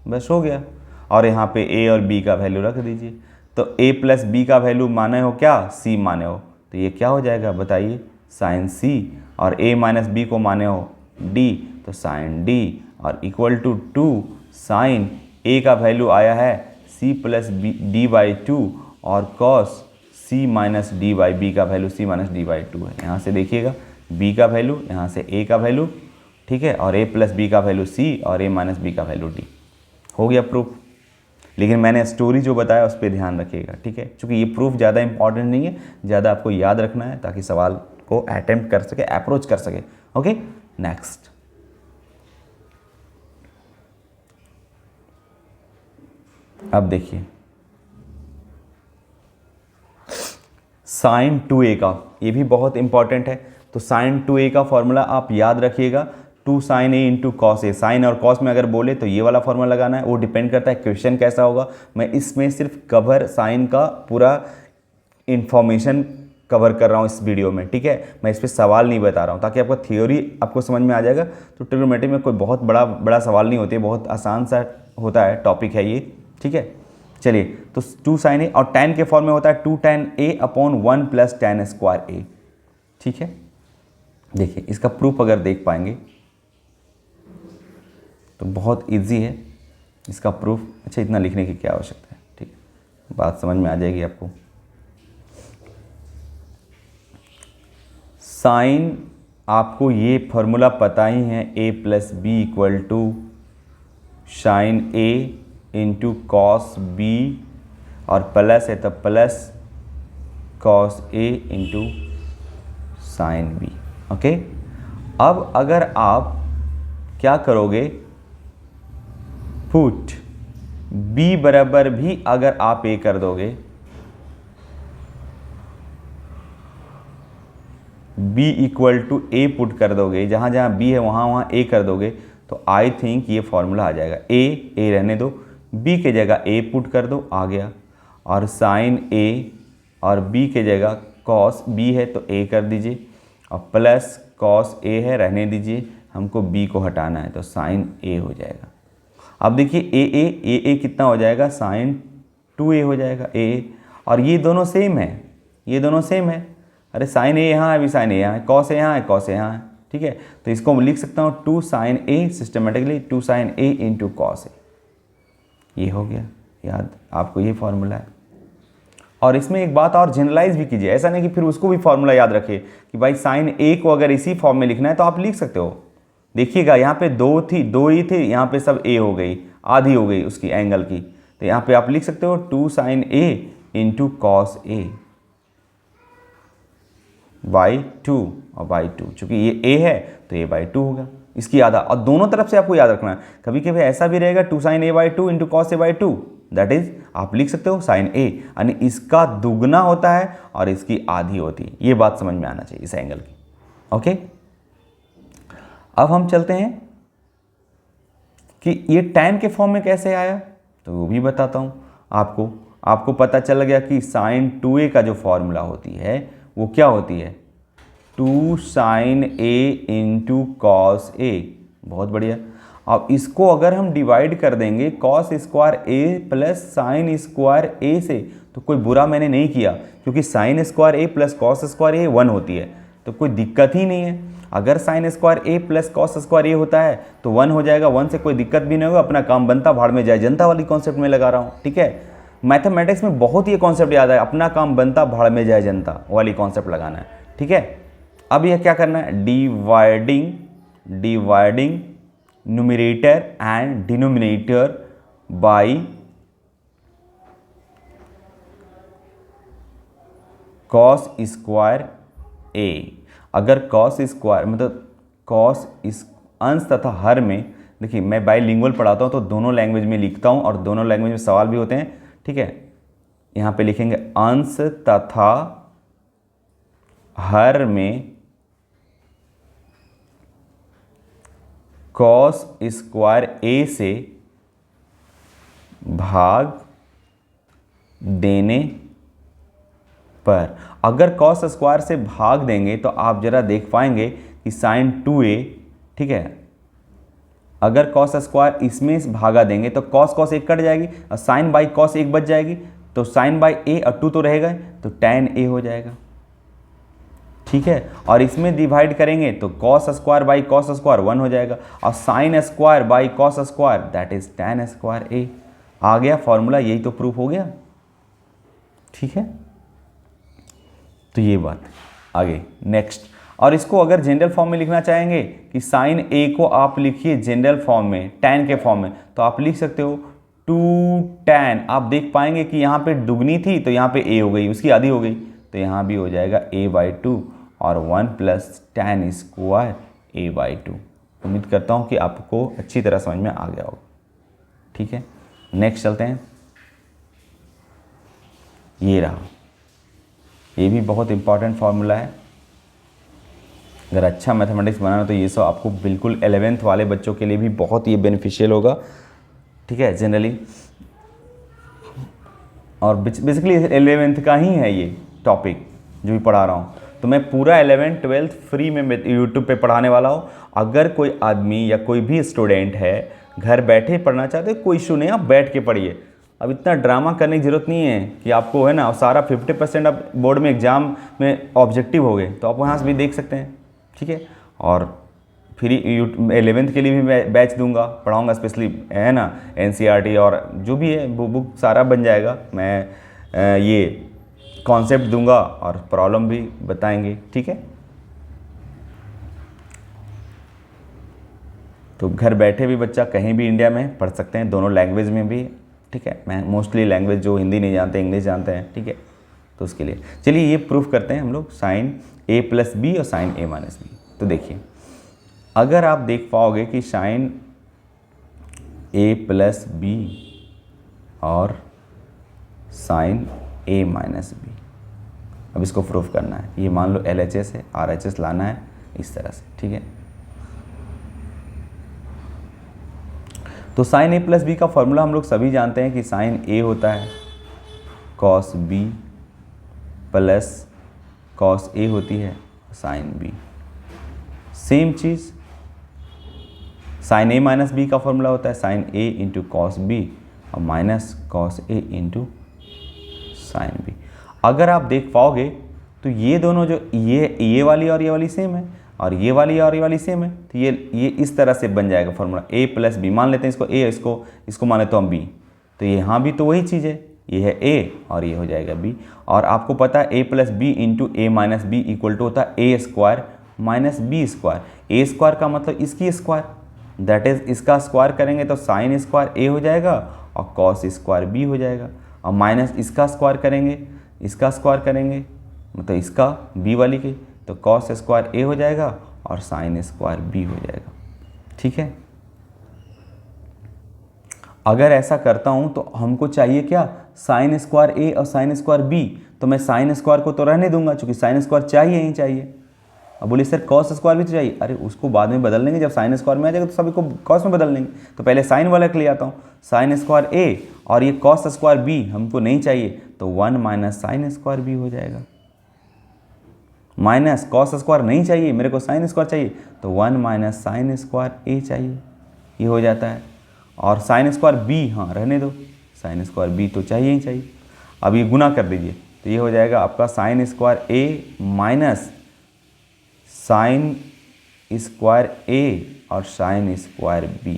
Speaker 1: बस हो गया। और यहाँ पे a और b का वैल्यू रख दीजिए। तो a प्लस बी का वैल्यू माने हो क्या, c माने हो, तो ये क्या हो जाएगा बताइए, साइन c, और a माइनस बी को माने हो d, तो साइन d, और इक्वल टू 2 साइन a का वैल्यू आया है c प्लस डी बाई 2, और cos c minus D by B का value c minus D by 2 है। यहाँ से देखिएगा b का वैल्यू, यहाँ से a का वैल्यू, ठीक है, और a प्लस बी का वैल्यू c, और a माइनस बी का वैल्यू d। हो गया प्रूफ। लेकिन मैंने स्टोरी जो बताया उस पर ध्यान रखिएगा, ठीक है, क्योंकि ये प्रूफ ज़्यादा इंपॉर्टेंट नहीं है, ज़्यादा आपको याद रखना है ताकि सवाल को अटेम्प्ट कर सके, अप्रोच कर सके। Okay, next. अब देखिए साइन 2a का, ये भी बहुत इंपॉर्टेंट है। तो साइन 2a का फॉर्मूला आप याद रखिएगा, 2 sine a into cos A. Sine और कॉस में अगर बोले तो ये वाला फॉर्मूला लगाना है, वो डिपेंड करता है क्वेश्चन कैसा होगा। मैं इसमें सिर्फ कवर साइन का पूरा इंफॉर्मेशन कवर कर रहा हूँ इस वीडियो में, ठीक है, मैं इस पर सवाल नहीं बता रहा हूँ, ताकि आपका थ्योरी आपको समझ में आ जाएगा। तो ट्रिग्नोमेट्री में कोई बहुत बड़ा सवाल नहीं होती है, बहुत आसान सा होता है टॉपिक है ये, ठीक है। चलिए, तो 2 साइन ए, और tan के फॉर्म में होता है 2 tan a upon 1 plus tan square a, ठीक है। देखिए इसका प्रूफ अगर देख पाएंगे तो बहुत इजी है इसका प्रूफ। अच्छा, इतना लिखने की क्या आवश्यकता है, ठीक है, बात समझ में आ जाएगी आपको। साइन आपको ये फॉर्मूला पता ही है, a plus B equal to sine a into cos B, और प्लस है तो plus cos a into sine B. Okay, अब अगर आप क्या करोगे, पुट b बराबर भी अगर आप a कर दोगे, b equal to a put कर दोगे, जहाँ जहाँ b है वहाँ a कर दोगे, तो आई थिंक ये फॉर्मूला आ जाएगा। a रहने दो, b के जगह a पुट कर दो, आ गया, और साइन a और b के जगह कॉस b है तो a कर दीजिए, और प्लस कॉस a है रहने दीजिए, हमको b को हटाना है तो साइन a हो जाएगा। अब देखिए a कितना हो जाएगा, साइन 2a हो जाएगा a, और ये दोनों सेम है, ये दोनों सेम है। अरे साइन a यहाँ है, अभी साइन a यहाँ है, कॉस a यहाँ है, कॉस a यहाँ है, ठीक है। तो इसको मैं लिख सकता हूँ 2 sine a, systematically 2 sine a into cos a, ये हो गया याद आपको, ये फॉर्मूला है। और इसमें एक बात और जनरलाइज भी कीजिए, ऐसा नहीं कि फिर उसको भी फॉर्मूला याद रखिए कि भाई साइन a को अगर इसी फॉर्म में लिखना है तो आप लिख सकते हो। देखिएगा यहाँ पे दो ही थे, यहाँ पे सब a हो गई, आधी हो गई उसकी एंगल की, तो यहाँ पे आप लिख सकते हो 2 sine a into cos a by 2, और बाई 2, चूँकि ये a है तो a बाई 2 होगा। इसकी आधा, और दोनों तरफ से आपको याद रखना है। कभी कभी ऐसा भी रहेगा 2 sin a/2 into cos a/2, that is आप लिख सकते हो sin a, यानी इसका दुगना होता है और इसकी आधी होती है। ये बात समझ में आना चाहिए इस एंगल की। ओके, अब हम चलते हैं कि ये tan के फॉर्म में कैसे आया, तो वो भी बताता हूँ आपको पता चल गया कि sin 2a का जो फॉर्मूला होती है वो क्या होती है, 2 sin a into cos a। बहुत बढ़िया। अब इसको अगर हम डिवाइड कर देंगे cos square a plus sine square a से, तो कोई बुरा मैंने नहीं किया, क्योंकि sine square a plus cos square a 1 होती है, तो कोई दिक्कत ही नहीं है। अगर sine square a plus cos square a होता है तो 1 हो जाएगा, 1 से कोई दिक्कत भी नहीं होगा, अपना काम बनता भाड़ में जाए जनता वाली कॉन्सेप्ट में लगा रहा हूँ। ठीक है, मैथमेटिक्स में बहुत ये कॉन्सेप्ट याद है, अपना काम बनता भाड़ में जाए जनता वाली कॉन्सेप्ट लगाना है। ठीक है, अब यह क्या करना है, dividing numerator and denominator by cos square a। अगर कॉस स्क्वायर मतलब कॉस इस अंश तथा हर में, देखिए मैं बाइलिंगुअल पढ़ाता हूँ तो दोनों लैंग्वेज में लिखता हूँ और दोनों लैंग्वेज में सवाल भी होते हैं। ठीक है, यहाँ पे लिखेंगे अंश तथा हर में कॉस स्क्वायर a से भाग देने पर। अगर कॉस स्क्वायर से भाग देंगे तो आप जरा देख पाएंगे कि साइन 2a, ठीक है, अगर कॉस स्क्वायर इसमें भागा देंगे तो कॉस कॉस एक कट जाएगी और साइन बाई कॉस एक बच जाएगी, तो साइन बाई a और 2 तो रहेगा, तो tan a हो जाएगा। ठीक है, और इसमें डिवाइड करेंगे तो cos square by cos square 1 हो जाएगा, और sine square by cos square that is tan square a। आ गया फॉर्मूला, यही तो प्रूफ हो गया। ठीक है, तो ये बात आगे नेक्स्ट। और इसको अगर जनरल फॉर्म में लिखना चाहेंगे कि साइन a को आप लिखिए जनरल फॉर्म में tan के फॉर्म में, तो आप लिख सकते हो 2 tan। आप देख पाएंगे कि यहाँ पे दुगनी थी तो यहाँ पे a हो गई, उसकी आधी हो गई, तो यहाँ भी हो जाएगा a/2 और 1 प्लस tan स्क्वायर a/2। उम्मीद करता हूँ कि आपको अच्छी तरह समझ में आ गया होगा। ठीक है, नेक्स्ट चलते हैं। ये रहा, ये भी बहुत इंपॉर्टेंट फार्मूला है। अगर अच्छा मैथमेटिक्स बनाना तो ये सब आपको बिल्कुल 11th वाले बच्चों के लिए भी बहुत ही बेनिफिशियल होगा। ठीक है, जनरली और बेसिकली 11th का ही है ये टॉपिक जो भी पढ़ा रहा हूँ, तो मैं पूरा 11th 12th फ्री में यूट्यूब पे पढ़ाने वाला हूँ। अगर कोई आदमी या कोई भी स्टूडेंट है घर बैठे पढ़ना चाहते हो, कोई इशू नहीं, आप बैठ के पढ़िए। अब इतना ड्रामा करने की ज़रूरत नहीं है कि आपको है ना सारा 50% अब बोर्ड में एग्ज़ाम में ऑब्जेक्टिव हो गए, तो आप वहाँ से भी देख सकते हैं। ठीक है, और फिर 11th के लिए भी मैं बैच दूंगा, पढ़ाऊंगा स्पेशली, है ना, NCERT और जो भी है बुक सारा बन जाएगा। मैं ये कॉन्सेप्ट दूंगा और प्रॉब्लम भी बताएंगे। ठीक है, तो घर बैठे भी बच्चा कहीं भी इंडिया में पढ़ सकते हैं, दोनों लैंग्वेज में भी। ठीक है, मैं मोस्टली लैंग्वेज जो हिंदी नहीं जानते इंग्लिश जानते हैं। ठीक है, तो उसके लिए चलिए ये प्रूफ करते हैं हम लोग साइन a प्लस बी और साइन a माइनस बी। तो देखिए, अगर आप देख पाओगे कि साइन a प्लस बी और साइन a माइनस बी, अब इसको प्रूफ करना है। ये मान लो LHS है, RHS लाना है इस तरह से। ठीक है, तो साइन a प्लस बी का फॉर्मूला हम लोग सभी जानते हैं कि साइन a होता है cos b plus cos a होती है साइन b। सेम चीज़ साइन a माइनस b का फॉर्मूला होता है sine a into cos b और minus cos a into sine b। अगर आप देख पाओगे तो ये दोनों जो ये वाली और ये वाली सेम है, और ये वाली और ये वाली सेम है, तो ये इस तरह से बन जाएगा फॉर्मूला a प्लस बी। मान लेते हैं इसको a, इसको मान लेते हैं हम b, तो यहाँ भी तो वही चीज़ है, ये है a और ये हो जाएगा b। और आपको पता है a plus B into a minus B equal to होता है a square minus B square. a square का मतलब इसकी स्क्वायर, दैट इज इसका स्क्वायर करेंगे तो साइन स्क्वायर a हो जाएगा और कॉस स्क्वायर b हो जाएगा, और माइनस इसका स्क्वायर करेंगे, इसका स्क्वायर करेंगे मतलब इसका b वाली के, तो कॉस स्क्वायर a हो जाएगा और साइन स्क्वायर b हो जाएगा। ठीक है, अगर ऐसा करता हूँ तो हमको चाहिए क्या, साइन स्क्वायर ए और साइन स्क्वायर बी, तो मैं साइन स्क्वायर को तो रहने दूंगा क्योंकि साइन स्क्वायर चाहिए ही चाहिए। अब बोलिए सर कॉस स्क्वायर भी तो चाहिए, अरे उसको बाद में बदल लेंगे, जब साइन स्क्वायर में आ जाएगा तो सभी को कॉस में बदल लेंगे। तो पहले साइन वाला के लिए आता हूँ, साइन स्क्वायर ए और ये कॉस स्क्वायर बी हमको नहीं चाहिए, तो 1 माइनस साइन स्क्वायर बी हो जाएगा। माइनस कॉस स्क्वायर नहीं चाहिए, मेरे को साइन स्क्वायर चाहिए, तो 1 माइनस साइन स्क्वायर ए चाहिए, ये हो जाता है। और साइन स्क्वायर बी, हाँ रहने दो, साइन स्क्वायर बी तो चाहिए ही चाहिए। अब ये गुना कर दीजिए, तो ये हो जाएगा आपका sign square A minus sign square A और साइन स्क्वायर बी।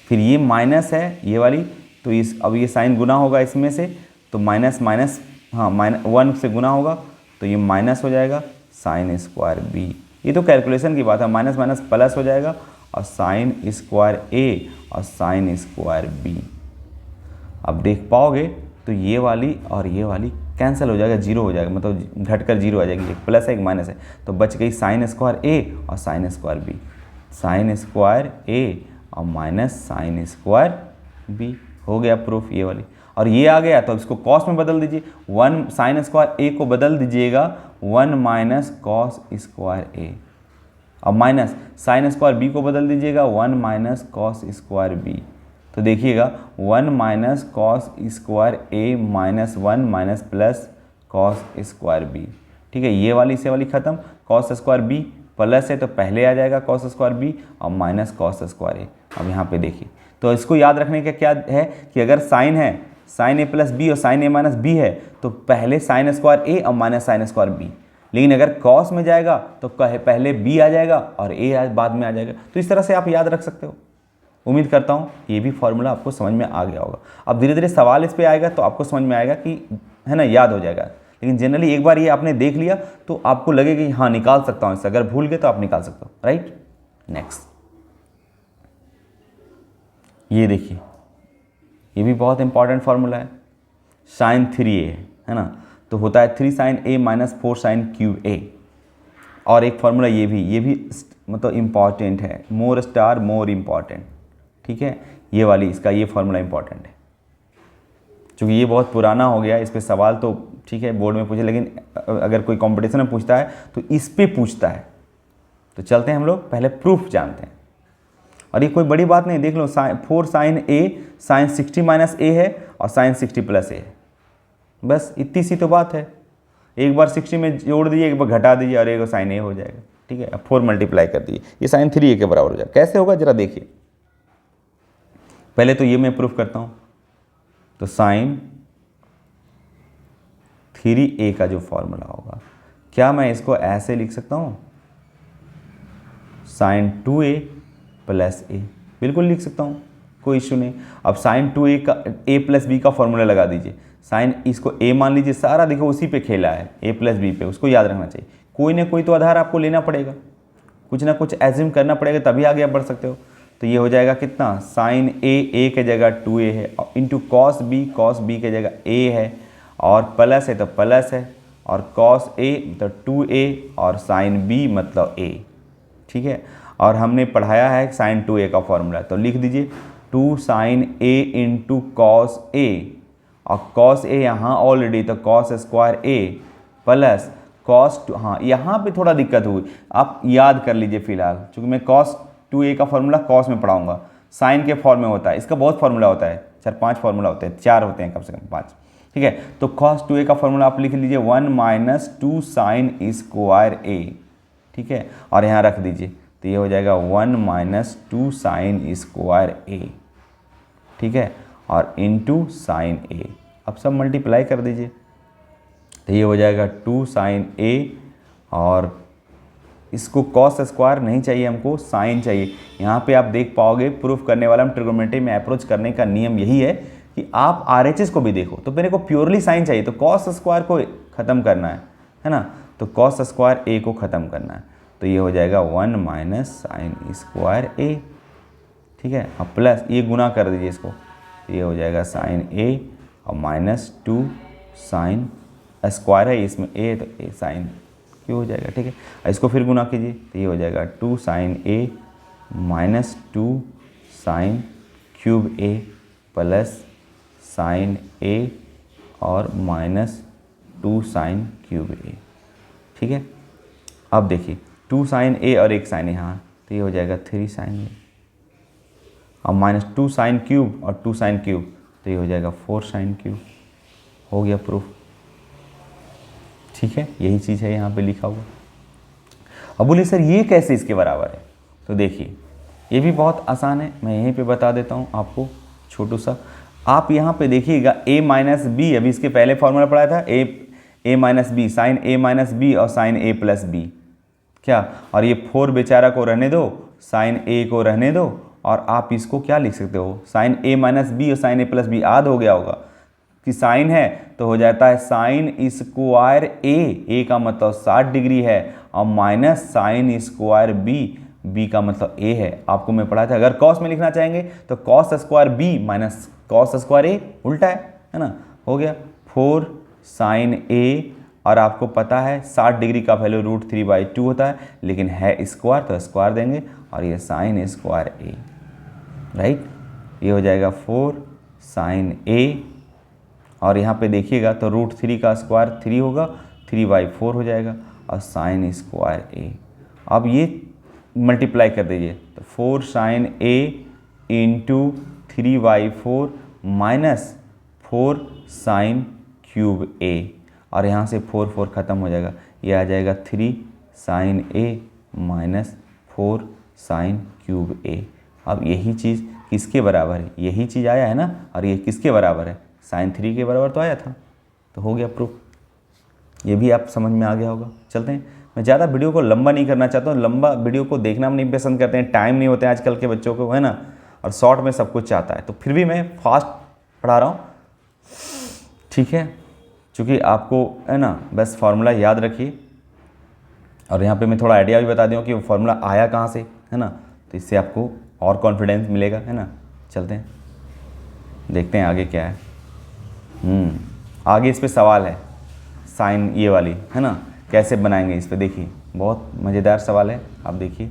Speaker 1: फिर ये माइनस है ये वाली, तो इस अब ये साइन गुना होगा इसमें से, तो माइनस माइनस, हाँ -1 से गुना होगा तो ये माइनस हो जाएगा साइन स्क्वायर बी। ये तो कैलकुलेशन की बात है, माइनस माइनस प्लस हो जाएगा और साइन स्क्वायर ए और साइन स्क्वायर बी। अब देख पाओगे तो ये वाली और ये वाली कैंसिल हो जाएगा, जीरो हो जाएगा, मतलब घटकर जीरो आ जाएगी, एक प्लस है एक माइनस है, तो बच गई साइन स्क्वायर ए और sine square B. Sine square A और माइनस साइन स्क्वायर बी हो गया प्रूफ ये वाली। और ये आ गया तो इसको कॉस में बदल दीजिए, 1 साइन स्क्वायर ए को बदल दीजिएगा 1 माइनस कॉस स्क्वायर ए, और माइनस साइन स्क्वायर बी को बदल दीजिएगा 1 माइनस कॉस स्क्वायर बी। तो देखिएगा 1 minus cos square A minus 1 minus plus cos square B. ठीक है, ये वाली से वाली खत्म, कॉस स्क्वायर बी प्लस है तो पहले आ जाएगा कॉस स्क्वायर बी और माइनस कॉस स्क्वायर ए। अब यहाँ पे देखिए, तो इसको याद रखने का क्या है कि अगर साइन है, साइन ए प्लस बी और साइन ए माइनस बी है, तो पहले साइन स्क्वायर ए और माइनस साइन स्क्वायर बी। लेकिन अगर कॉस में जाएगा तो पहले बी आ जाएगा और ए बाद में आ जाएगा। तो इस तरह से आप याद रख सकते हो। उम्मीद करता हूँ ये भी फॉर्मूला आपको समझ में आ गया होगा। अब धीरे धीरे सवाल इस पे आएगा तो आपको समझ में आएगा कि है ना, याद हो जाएगा। लेकिन जनरली एक बार ये आपने देख लिया तो आपको लगेगा कि हाँ निकाल सकता हूँ इससे, अगर भूल गए तो आप निकाल सकते हो, राइट। नेक्स्ट ये देखिए, ये भी बहुत इंपॉर्टेंट फार्मूला है, साइन 3a है ना, तो होता है 3 sine a minus 4 sine cube a। और एक फार्मूला ये भी मतलब इम्पॉर्टेंट है, मोर स्टार मोर इम्पॉर्टेंट। ठीक है, ये वाली इसका ये फार्मूला इम्पॉर्टेंट है, क्योंकि ये बहुत पुराना हो गया, इस पर सवाल तो ठीक है बोर्ड में पूछे, लेकिन अगर कोई कंपटीशन में पूछता है तो इस पे पूछता है। तो चलते हैं हम लोग पहले प्रूफ जानते हैं। और ये कोई बड़ी बात नहीं, देख लो 4 साइन ए साइन 60 माइनस ए है और साइन 60 प्लस ए है, बस इतनी सी तो बात है। एक बार 60 में जोड़ दीजिए, एक बार घटा दीजिए और एक साइन ए हो जाएगा। ठीक है, अब 4 मल्टीप्लाई कर दीजिए, ये साइन 3a के बराबर हो जाएगा। कैसे होगा जरा देखिए, पहले तो ये मैं प्रूफ करता हूँ। तो साइन 3a का जो फॉर्मूला होगा, क्या मैं इसको ऐसे लिख सकता हूँ, साइन 2a प्लस ए, बिल्कुल लिख सकता हूँ, कोई इशू नहीं। अब साइन 2a का a प्लस बी का फॉर्मूला लगा दीजिए, साइन इसको a मान लीजिए, सारा देखो उसी पे खेला है, a प्लस बी पे, उसको याद रखना चाहिए। कोई ना कोई तो आधार आपको लेना पड़ेगा, कुछ ना कुछ एज्यूम करना पड़ेगा, तभी आगे आप बढ़ सकते हो। तो ये हो जाएगा कितना, साइन a के जगह 2a है, इंटू कॉस b के जगह a है, और प्लस है तो प्लस है, और कॉस a तो 2a, और साइन b मतलब a। ठीक है, और हमने पढ़ाया है साइन 2a का फॉर्मूला, तो लिख दीजिए 2 sine a into cos a, और कॉस a यहाँ ऑलरेडी, तो cos square a plus cos 2। हाँ यहाँ पे थोड़ा दिक्कत हुई, आप याद कर लीजिए फिलहाल, क्योंकि मैं कॉस 2a का फॉर्मूला कॉस में पढ़ाऊंगा, साइन के फॉर्म में होता है, इसका बहुत फॉर्मूला होता है, 4-5 फॉर्मूला होते हैं, 4 होते हैं कम से कम 5। ठीक है, तो कॉस 2a का फॉर्मूला आप लिख लीजिए 1 माइनस 2 साइन स्क्वायर a। ठीक है, और यहाँ रख दीजिए, तो ये हो जाएगा 1 माइनस 2 साइन स्क्वायर a। ठीक है, और इंटू साइन a, अब सब मल्टीप्लाई कर दीजिए, तो ये हो जाएगा 2 साइन a, और इसको कॉस स्क्वायर नहीं चाहिए हमको, साइन चाहिए। यहाँ पे आप देख पाओगे प्रूफ करने वाला, हम ट्रिग्नोमेट्री में अप्रोच करने का नियम यही है कि आप RHS को भी देखो, तो मेरे को प्योरली साइन चाहिए, तो कॉस स्क्वायर को ख़त्म करना है ना, तो कॉस स्क्वायर a को ख़त्म करना है, तो ये हो जाएगा 1 माइनस साइन स्क्वायर a। ठीक है, अब प्लस ये गुना कर दीजिए इसको, ये हो जाएगा साइन a और माइनस 2 साइन स्क्वायर है इसमें a, तो a साइन क्यों हो जाएगा। ठीक है, इसको फिर गुना कीजिए, तो ये हो जाएगा 2 sine a minus 2 sine cube A plus sine A और माइनस 2 साइन क्यूब ए। ठीक है, अब देखिए 2 साइन ए और 1 साइन ए, हाँ तो ये हो जाएगा 3 साइन ए, और माइनस 2 साइन क्यूब और 2 साइन क्यूब तो ये हो जाएगा 4 साइन क्यूब। हो गया प्रूफ। ठीक है, यही चीज़ है यहाँ पे लिखा हुआ। अब बोले सर ये कैसे इसके बराबर है, तो देखिए ये भी बहुत आसान है, मैं यहीं पे बता देता हूँ आपको छोटू सा। आप यहाँ पे देखिएगा a माइनस बी, अभी इसके पहले फॉर्मूला पढ़ाया था a minus B, sine a minus B और साइन a प्लस बी, क्या, और ये 4 बेचारा को रहने दो, साइन a को रहने दो, और आप इसको क्या लिख सकते हो, साइन a माइनस बी और साइन a प्लस बी आध हो गया होगा कि साइन है तो हो जाता है साइन स्क्वायर a का मतलब 60 डिग्री है, और माइनस साइन स्क्वायर b का मतलब a है। आपको मैं पढ़ा था, अगर कॉस में लिखना चाहेंगे तो cos square b minus cos square a, उल्टा है ना। हो गया 4 साइन a, और आपको पता है 60 डिग्री का वैल्यू √3/2 होता है, लेकिन है स्क्वायर तो स्क्वायर देंगे, और ये साइन स्क्वायर a, राइट। ये हो जाएगा 4 साइन a, और यहाँ पे देखिएगा तो √3 का स्क्वायर 3 होगा, 3/4 हो जाएगा, और साइन स्क्वायर a। अब ये मल्टीप्लाई कर दीजिए तो 4 sine a into 3/4 minus 4 sine cube a, और यहाँ से 4 ख़त्म हो जाएगा, ये आ जाएगा 3 sine a minus 4 sine cube a। अब यही चीज़ किसके बराबर है, यही चीज़ आया है ना, और ये किसके बराबर है, साइन 3 के बराबर तो आया था, तो हो गया प्रूफ। ये भी आप समझ में आ गया होगा। चलते हैं, मैं ज़्यादा वीडियो को लंबा नहीं करना चाहता हूँ, लंबा वीडियो को देखना नहीं पसंद करते हैं, टाइम नहीं होते हैं आजकल के बच्चों को, है ना, और शॉर्ट में सब कुछ चाहता है, तो फिर भी मैं फास्ट पढ़ा रहा हूँ। ठीक है, चूँकि आपको है ना बस फार्मूला याद रखिए, और यहाँ पे मैं थोड़ा आइडिया भी बता दूँ कि वो फार्मूला आया कहाँ से, है ना, तो इससे आपको और कॉन्फिडेंस मिलेगा, है ना। चलते हैं, देखते हैं आगे क्या है। आगे इस पे सवाल है, साइन ये वाली, है ना, कैसे बनाएंगे इस पे, देखिए बहुत मज़ेदार सवाल है, आप देखिए।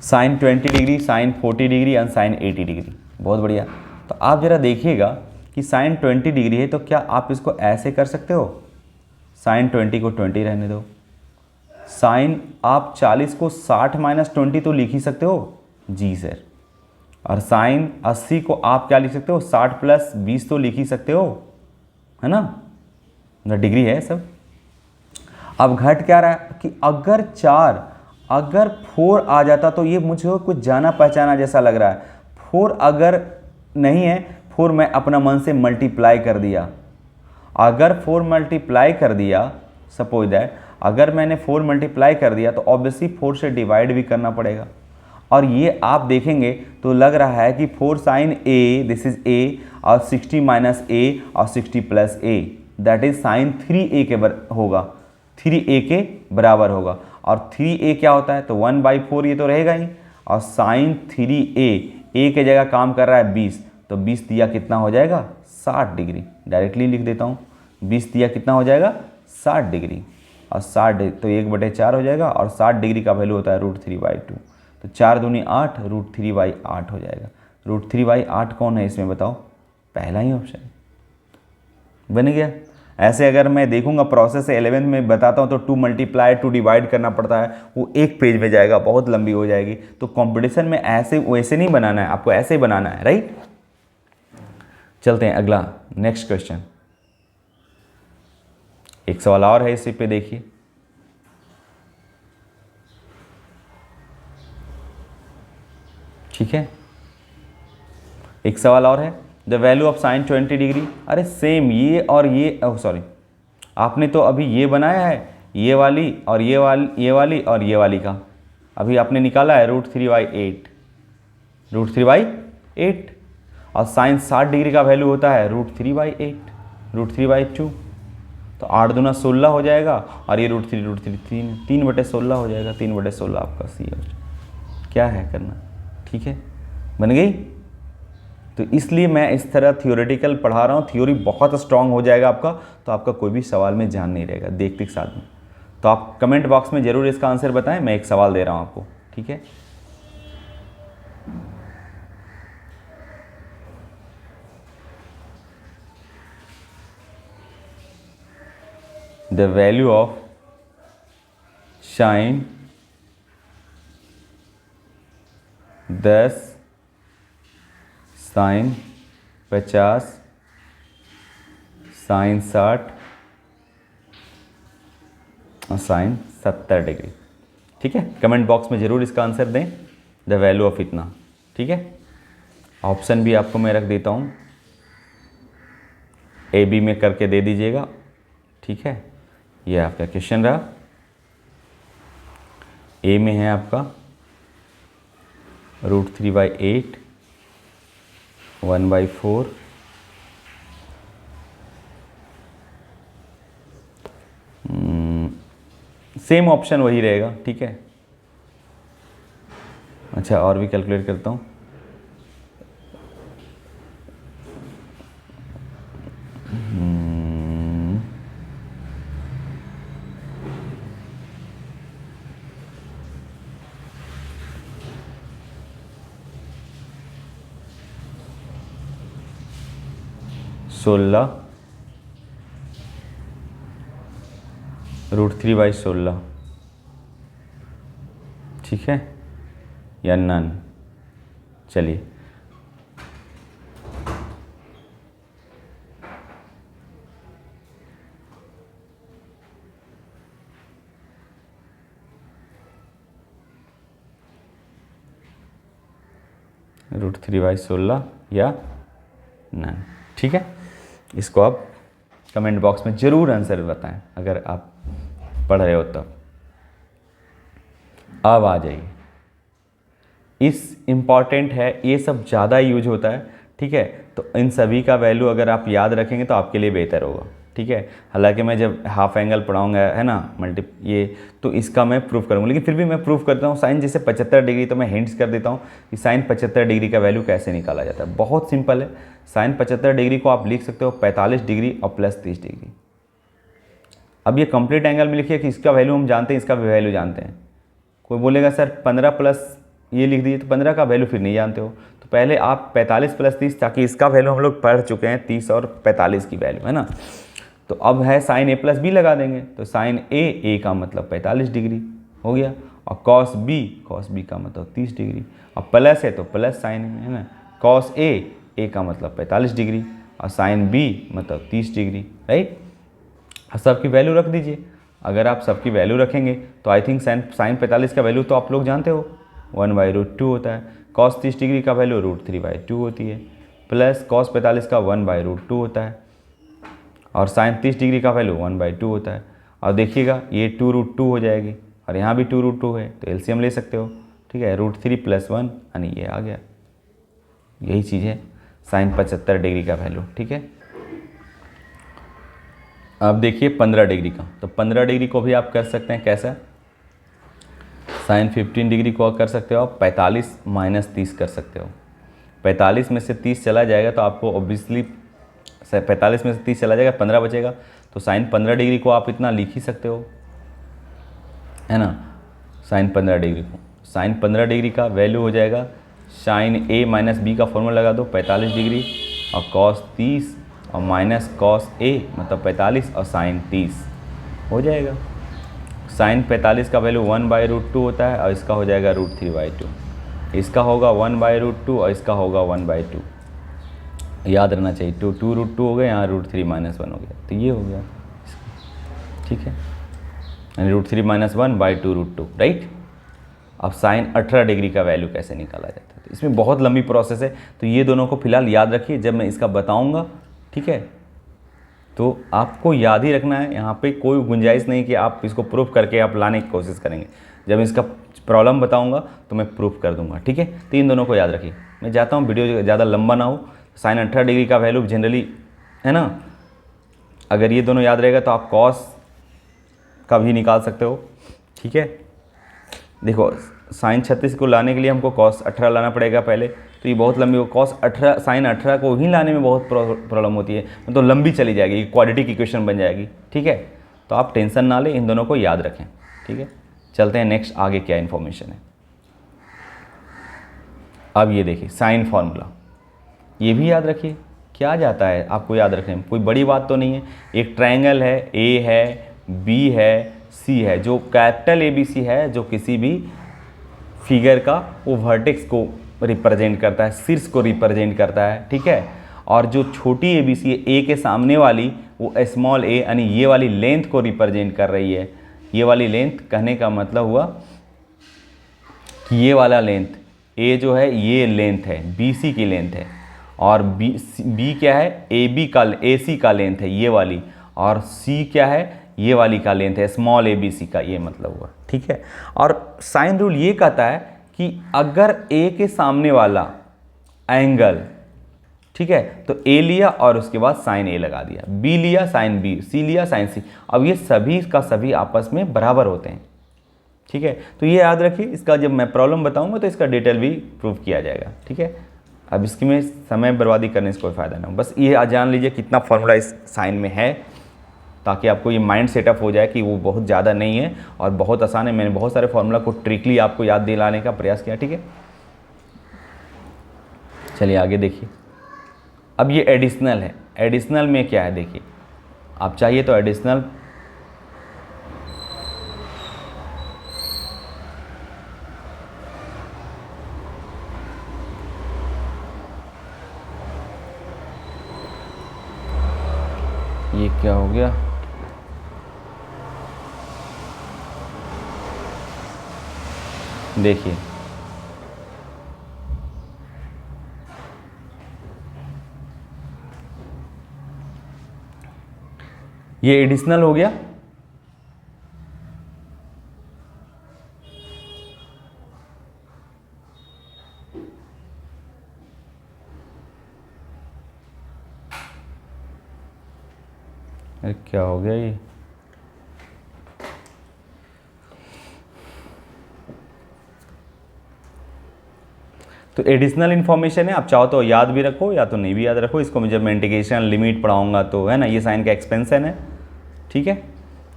Speaker 1: Sine 20 degree, sine 40 degree and sine 80 degree, बहुत बढ़िया। तो आप ज़रा देखिएगा कि साइन 20 डिग्री है तो क्या आप इसको ऐसे कर सकते हो, साइन 20 को 20 रहने दो, साइन आप 40 को 60 माइनस 20 तो लिख ही सकते हो, जी सर, और साइन 80 को आप क्या लिख सकते हो, 60 प्लस 20 तो लिख ही सकते हो, है ना, डिग्री है सब। अब घट क्या रहा है कि अगर 4 आ जाता तो ये मुझे कुछ जाना पहचाना जैसा लग रहा है। 4 अगर नहीं है, 4 मैं अपना मन से मल्टीप्लाई कर दिया, अगर 4 मल्टीप्लाई कर दिया, सपोज दैट अगर मैंने 4 मल्टीप्लाई कर दिया तो ऑब्वियसली 4 से डिवाइड भी करना पड़ेगा, और ये आप देखेंगे तो लग रहा है कि 4 sine a, this is a, और 60 माइनस a और 60 plus a, that is sine 3a के होगा, 3a के बराबर होगा, और 3a क्या होता है, तो 1/4 ये तो रहेगा ही, और साइन 3a के जगह काम कर रहा है 20, तो 20 दिया कितना हो जाएगा, 60 डिग्री, डायरेक्टली लिख देता हूँ, 20 दिया कितना हो जाएगा, 60 डिग्री, और 60 तो 1/4 हो जाएगा, और 60 डिग्री का वैल्यू होता है √3/2, तो 4 दूनी 8, √3/8 हो जाएगा। √3/8 कौन है इसमें बताओ, पहला ही ऑप्शन बन गया। ऐसे अगर मैं देखूंगा प्रोसेस से 11th में बताता हूँ तो 2 मल्टीप्लाई 2 डिवाइड करना पड़ता है, वो एक पेज में जाएगा, बहुत लंबी हो जाएगी, तो कंपटीशन में ऐसे वैसे नहीं बनाना है, आपको ऐसे ही बनाना है, राइट। चलते हैं अगला, नेक्स्ट क्वेश्चन। एक सवाल और है इसी पे, देखिए ठीक है, एक सवाल और है, the value of sign 20 degree, अरे सेम ये और ये, सॉरी आपने तो अभी ये बनाया है, ये वाली और ये वाली और ये वाली का अभी आपने निकाला है √3/8, √3/8, और साइन 60 डिग्री का वैल्यू होता है √3/8, √3/2, तो 8 दूना 16 हो जाएगा, और ये √3 3/16 हो जाएगा, 3/16 आपका सी है। क्या है करना, ठीक है, बन गई। तो इसलिए मैं इस तरह थियोरेटिकल पढ़ा रहा हूँ, थ्योरी बहुत स्ट्रांग हो जाएगा आपका, तो आपका कोई भी सवाल में ध्यान नहीं रहेगा देखते के साथ में। तो आप कमेंट बॉक्स में ज़रूर इसका आंसर बताएं। मैं एक सवाल दे रहा हूँ आपको, ठीक है। The value of sine 10, sine 50, sine 60 और साइन 70 डिग्री, ठीक है। कमेंट बॉक्स में ज़रूर इसका आंसर दें, द वैल्यू ऑफ इतना, ठीक है। ऑप्शन भी आपको मैं रख देता हूँ, ए बी में करके दे दीजिएगा, ठीक है। ये आपका क्वेश्चन रहा। ए में है आपका √3/8, 1/4, सेम ऑप्शन वही रहेगा, ठीक है। अच्छा, और भी कैलकुलेट करता हूँ। सोलह √3/16, ठीक है, या नन। चलिए, √3/16 या नन, ठीक है। इसको आप कमेंट बॉक्स में ज़रूर आंसर बताएं अगर आप पढ़ रहे हो तब। अब आ जाइए, इस इम्पॉर्टेंट है, ये सब ज़्यादा यूज होता है, ठीक है। तो इन सभी का वैल्यू अगर आप याद रखेंगे तो आपके लिए बेहतर होगा, ठीक है। हालांकि मैं जब हाफ एंगल पढ़ाऊंगा, है ना, ये तो इसका मैं प्रूफ करूंगा, लेकिन फिर भी मैं प्रूफ करता हूँ। साइन जैसे 75 डिग्री, तो मैं हिंट्स कर देता हूँ कि साइन 75 डिग्री का वैल्यू कैसे निकाला जाता है। बहुत सिंपल है। साइन 75 डिग्री को आप लिख सकते हो 45 डिग्री और +30 डिग्री। अब ये कंप्लीट एंगल में लिखिए कि इसका वैल्यू हम जानते हैं, इसका भी वैल्यू जानते हैं। कोई बोलेगा सर 15 प्लस ये लिख दीजिए, तो 15 का वैल्यू फिर नहीं जानते हो, तो पहले आप 45 + 30, ताकि इसका वैल्यू हम लोग पढ़ चुके हैं 30 और 45 की वैल्यू, है ना। तो अब है साइन A + B लगा देंगे, तो साइन A का मतलब 45 डिग्री हो गया, और कॉस B का मतलब 30 डिग्री, और प्लस है तो प्लस साइन है ना, कॉस A का मतलब 45 डिग्री, और साइन B मतलब 30 डिग्री, राइट। सबकी वैल्यू रख दीजिए। अगर आप सबकी वैल्यू रखेंगे तो आई थिंक साइन 45 का वैल्यू तो आप लोग जानते हो, 1/√2 होता है। कॉस 30 डिग्री का वैल्यू √3/2 होती है, प्लस कॉस 45 का 1/√2 होता है, और साइन 30 डिग्री का वैल्यू 1/2 होता है। और देखिएगा ये 2√2 हो जाएगी, और यहाँ भी 2√2 है, तो एलसीएम ले सकते हो, ठीक है। √3 + 1 यानी ये आ गया। यही चीज़ है साइन 75 डिग्री का वैल्यू, ठीक है। अब देखिए 15 डिग्री का, तो 15 डिग्री को भी आप कर सकते हैं कैसा, साइन 15 डिग्री को कर सकते हो आप 45 - 30 कर सकते हो। 45 में से 30 चला जाएगा तो आपको ऑब्वियसली 45 में से 30 चला जाएगा, 15 बचेगा, तो साइन 15 डिग्री को आप इतना लिख ही सकते हो, है ना। साइन 15 डिग्री को, साइन 15 डिग्री का वैल्यू हो जाएगा, साइन A - B का फॉर्मूला लगा दो 45 डिग्री, और कॉस 30 और माइनस कॉस A मतलब 45 और साइन 30 हो जाएगा। साइन 45 का वैल्यू 1/√2 होता है, और इसका हो जाएगा √3/2, इसका होगा 1/√2 और इसका होगा 1/2। याद रहना चाहिए, 2√2 हो गया, यहाँ √3 - 1 हो गया, तो ये हो गया, ठीक है, यानी √3 - 1/2√2, राइट। अब साइन 18 डिग्री का वैल्यू कैसे निकाला जाता है, तो इसमें बहुत लंबी प्रोसेस है, तो ये दोनों को फिलहाल याद रखिए। जब मैं इसका बताऊंगा, ठीक है, तो आपको याद ही रखना है। यहाँ पे कोई गुंजाइश नहीं कि आप इसको प्रूफ करके आप लाने की कोशिश करेंगे। जब इसका प्रॉब्लम बताऊंगा तो मैं प्रूफ कर दूंगा, ठीक है। तो इन दोनों को याद रखिए। मैं चाहता हूँ वीडियो ज़्यादा लंबा ना हो। साइन 18 डिग्री का वैल्यू जनरली, है ना, अगर ये दोनों याद रहेगा तो आप कॉस का भी निकाल सकते हो, ठीक है। देखो साइन 36 को लाने के लिए हमको कॉस 18 लाना पड़ेगा पहले, तो ये बहुत लंबी हो। कॉस 18 साइन 18 को ही लाने में बहुत प्रॉब्लम होती है, तो लंबी चली जाएगी, क्वाड्रेटिक इक्वेशन बन जाएगी, ठीक है। तो आप टेंशन ना लें, इन दोनों को याद रखें। ठीक है, चलते हैं नेक्स्ट, आगे क्या इन्फॉर्मेशन है। अब ये देखिए साइन फार्मूला, ये भी याद रखिए। क्या जाता है आपको याद रखने में, कोई बड़ी बात तो नहीं है। एक ट्रायंगल है, ए है, बी है, सी है, जो कैपिटल ABC है, जो किसी भी फिगर का वो वर्टेक्स को रिप्रेजेंट करता है, शीर्ष को रिप्रेजेंट करता है। ठीक है, और जो छोटी ABC है, ए के सामने वाली, वो स्मॉल ए यानी ये वाली लेंथ को रिप्रेजेंट कर रही है। ये वाली लेंथ कहने का मतलब हुआ कि ये वाला लेंथ, ए जो है ये लेंथ है, BC की लेंथ है, और बी क्या है, AC का लेंथ है ये वाली, और C क्या है, ये वाली का लेंथ है, स्मॉल ABC का, ये मतलब हुआ। ठीक है, और साइन रूल ये कहता है कि अगर A के सामने वाला एंगल, ठीक है, तो A लिया और उसके बाद साइन A लगा दिया, B लिया साइन B, C लिया साइन C, अब ये सभी का सभी आपस में बराबर होते हैं। ठीक है, तो ये याद रखिए, इसका जब मैं प्रॉब्लम बताऊंगा तो इसका डिटेल भी प्रूव किया जाएगा। ठीक है, अब इसकी में समय बर्बादी करने से कोई फ़ायदा नहीं हो, बस ये जान लीजिए कितना फार्मूला इस साइन में है, ताकि आपको ये माइंड सेटअप हो जाए कि वो बहुत ज़्यादा नहीं है और बहुत आसान है। मैंने बहुत सारे फार्मूला को ट्रिकली आपको याद दिलाने का प्रयास किया। ठीक है, चलिए आगे देखिए। अब ये एडिशनल है, एडिशनल में क्या है देखिए, आप चाहिए तो एडिशनल ये क्या हो गया, देखिए ये एडिशनल हो गया, अरे क्या हो गया ये, तो एडिशनल इन्फॉर्मेशन है, आप चाहो तो याद भी रखो या तो नहीं भी याद रखो। इसको जब मैं इंटीग्रेशन लिमिट पढ़ाऊंगा तो है ना, ये साइन का एक्सपेंशन है। ठीक है,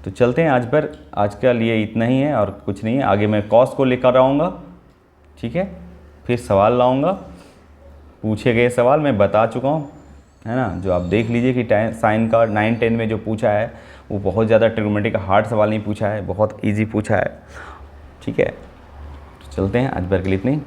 Speaker 1: तो चलते हैं आज का लिए इतना ही है और कुछ नहीं है। आगे मैं कॉस को लेकर आऊँगा। ठीक है, फिर सवाल लाऊंगा, पूछे गए सवाल मैं बता चुका हूँ, है ना, जो आप देख लीजिए कि साइन का 9-10 में जो पूछा है वो बहुत ज़्यादा ट्रिग्नोमेट्री का हार्ड सवाल नहीं पूछा है, बहुत ईजी पूछा है। ठीक है, तो चलते हैं, आज भर के लिए इतना ही।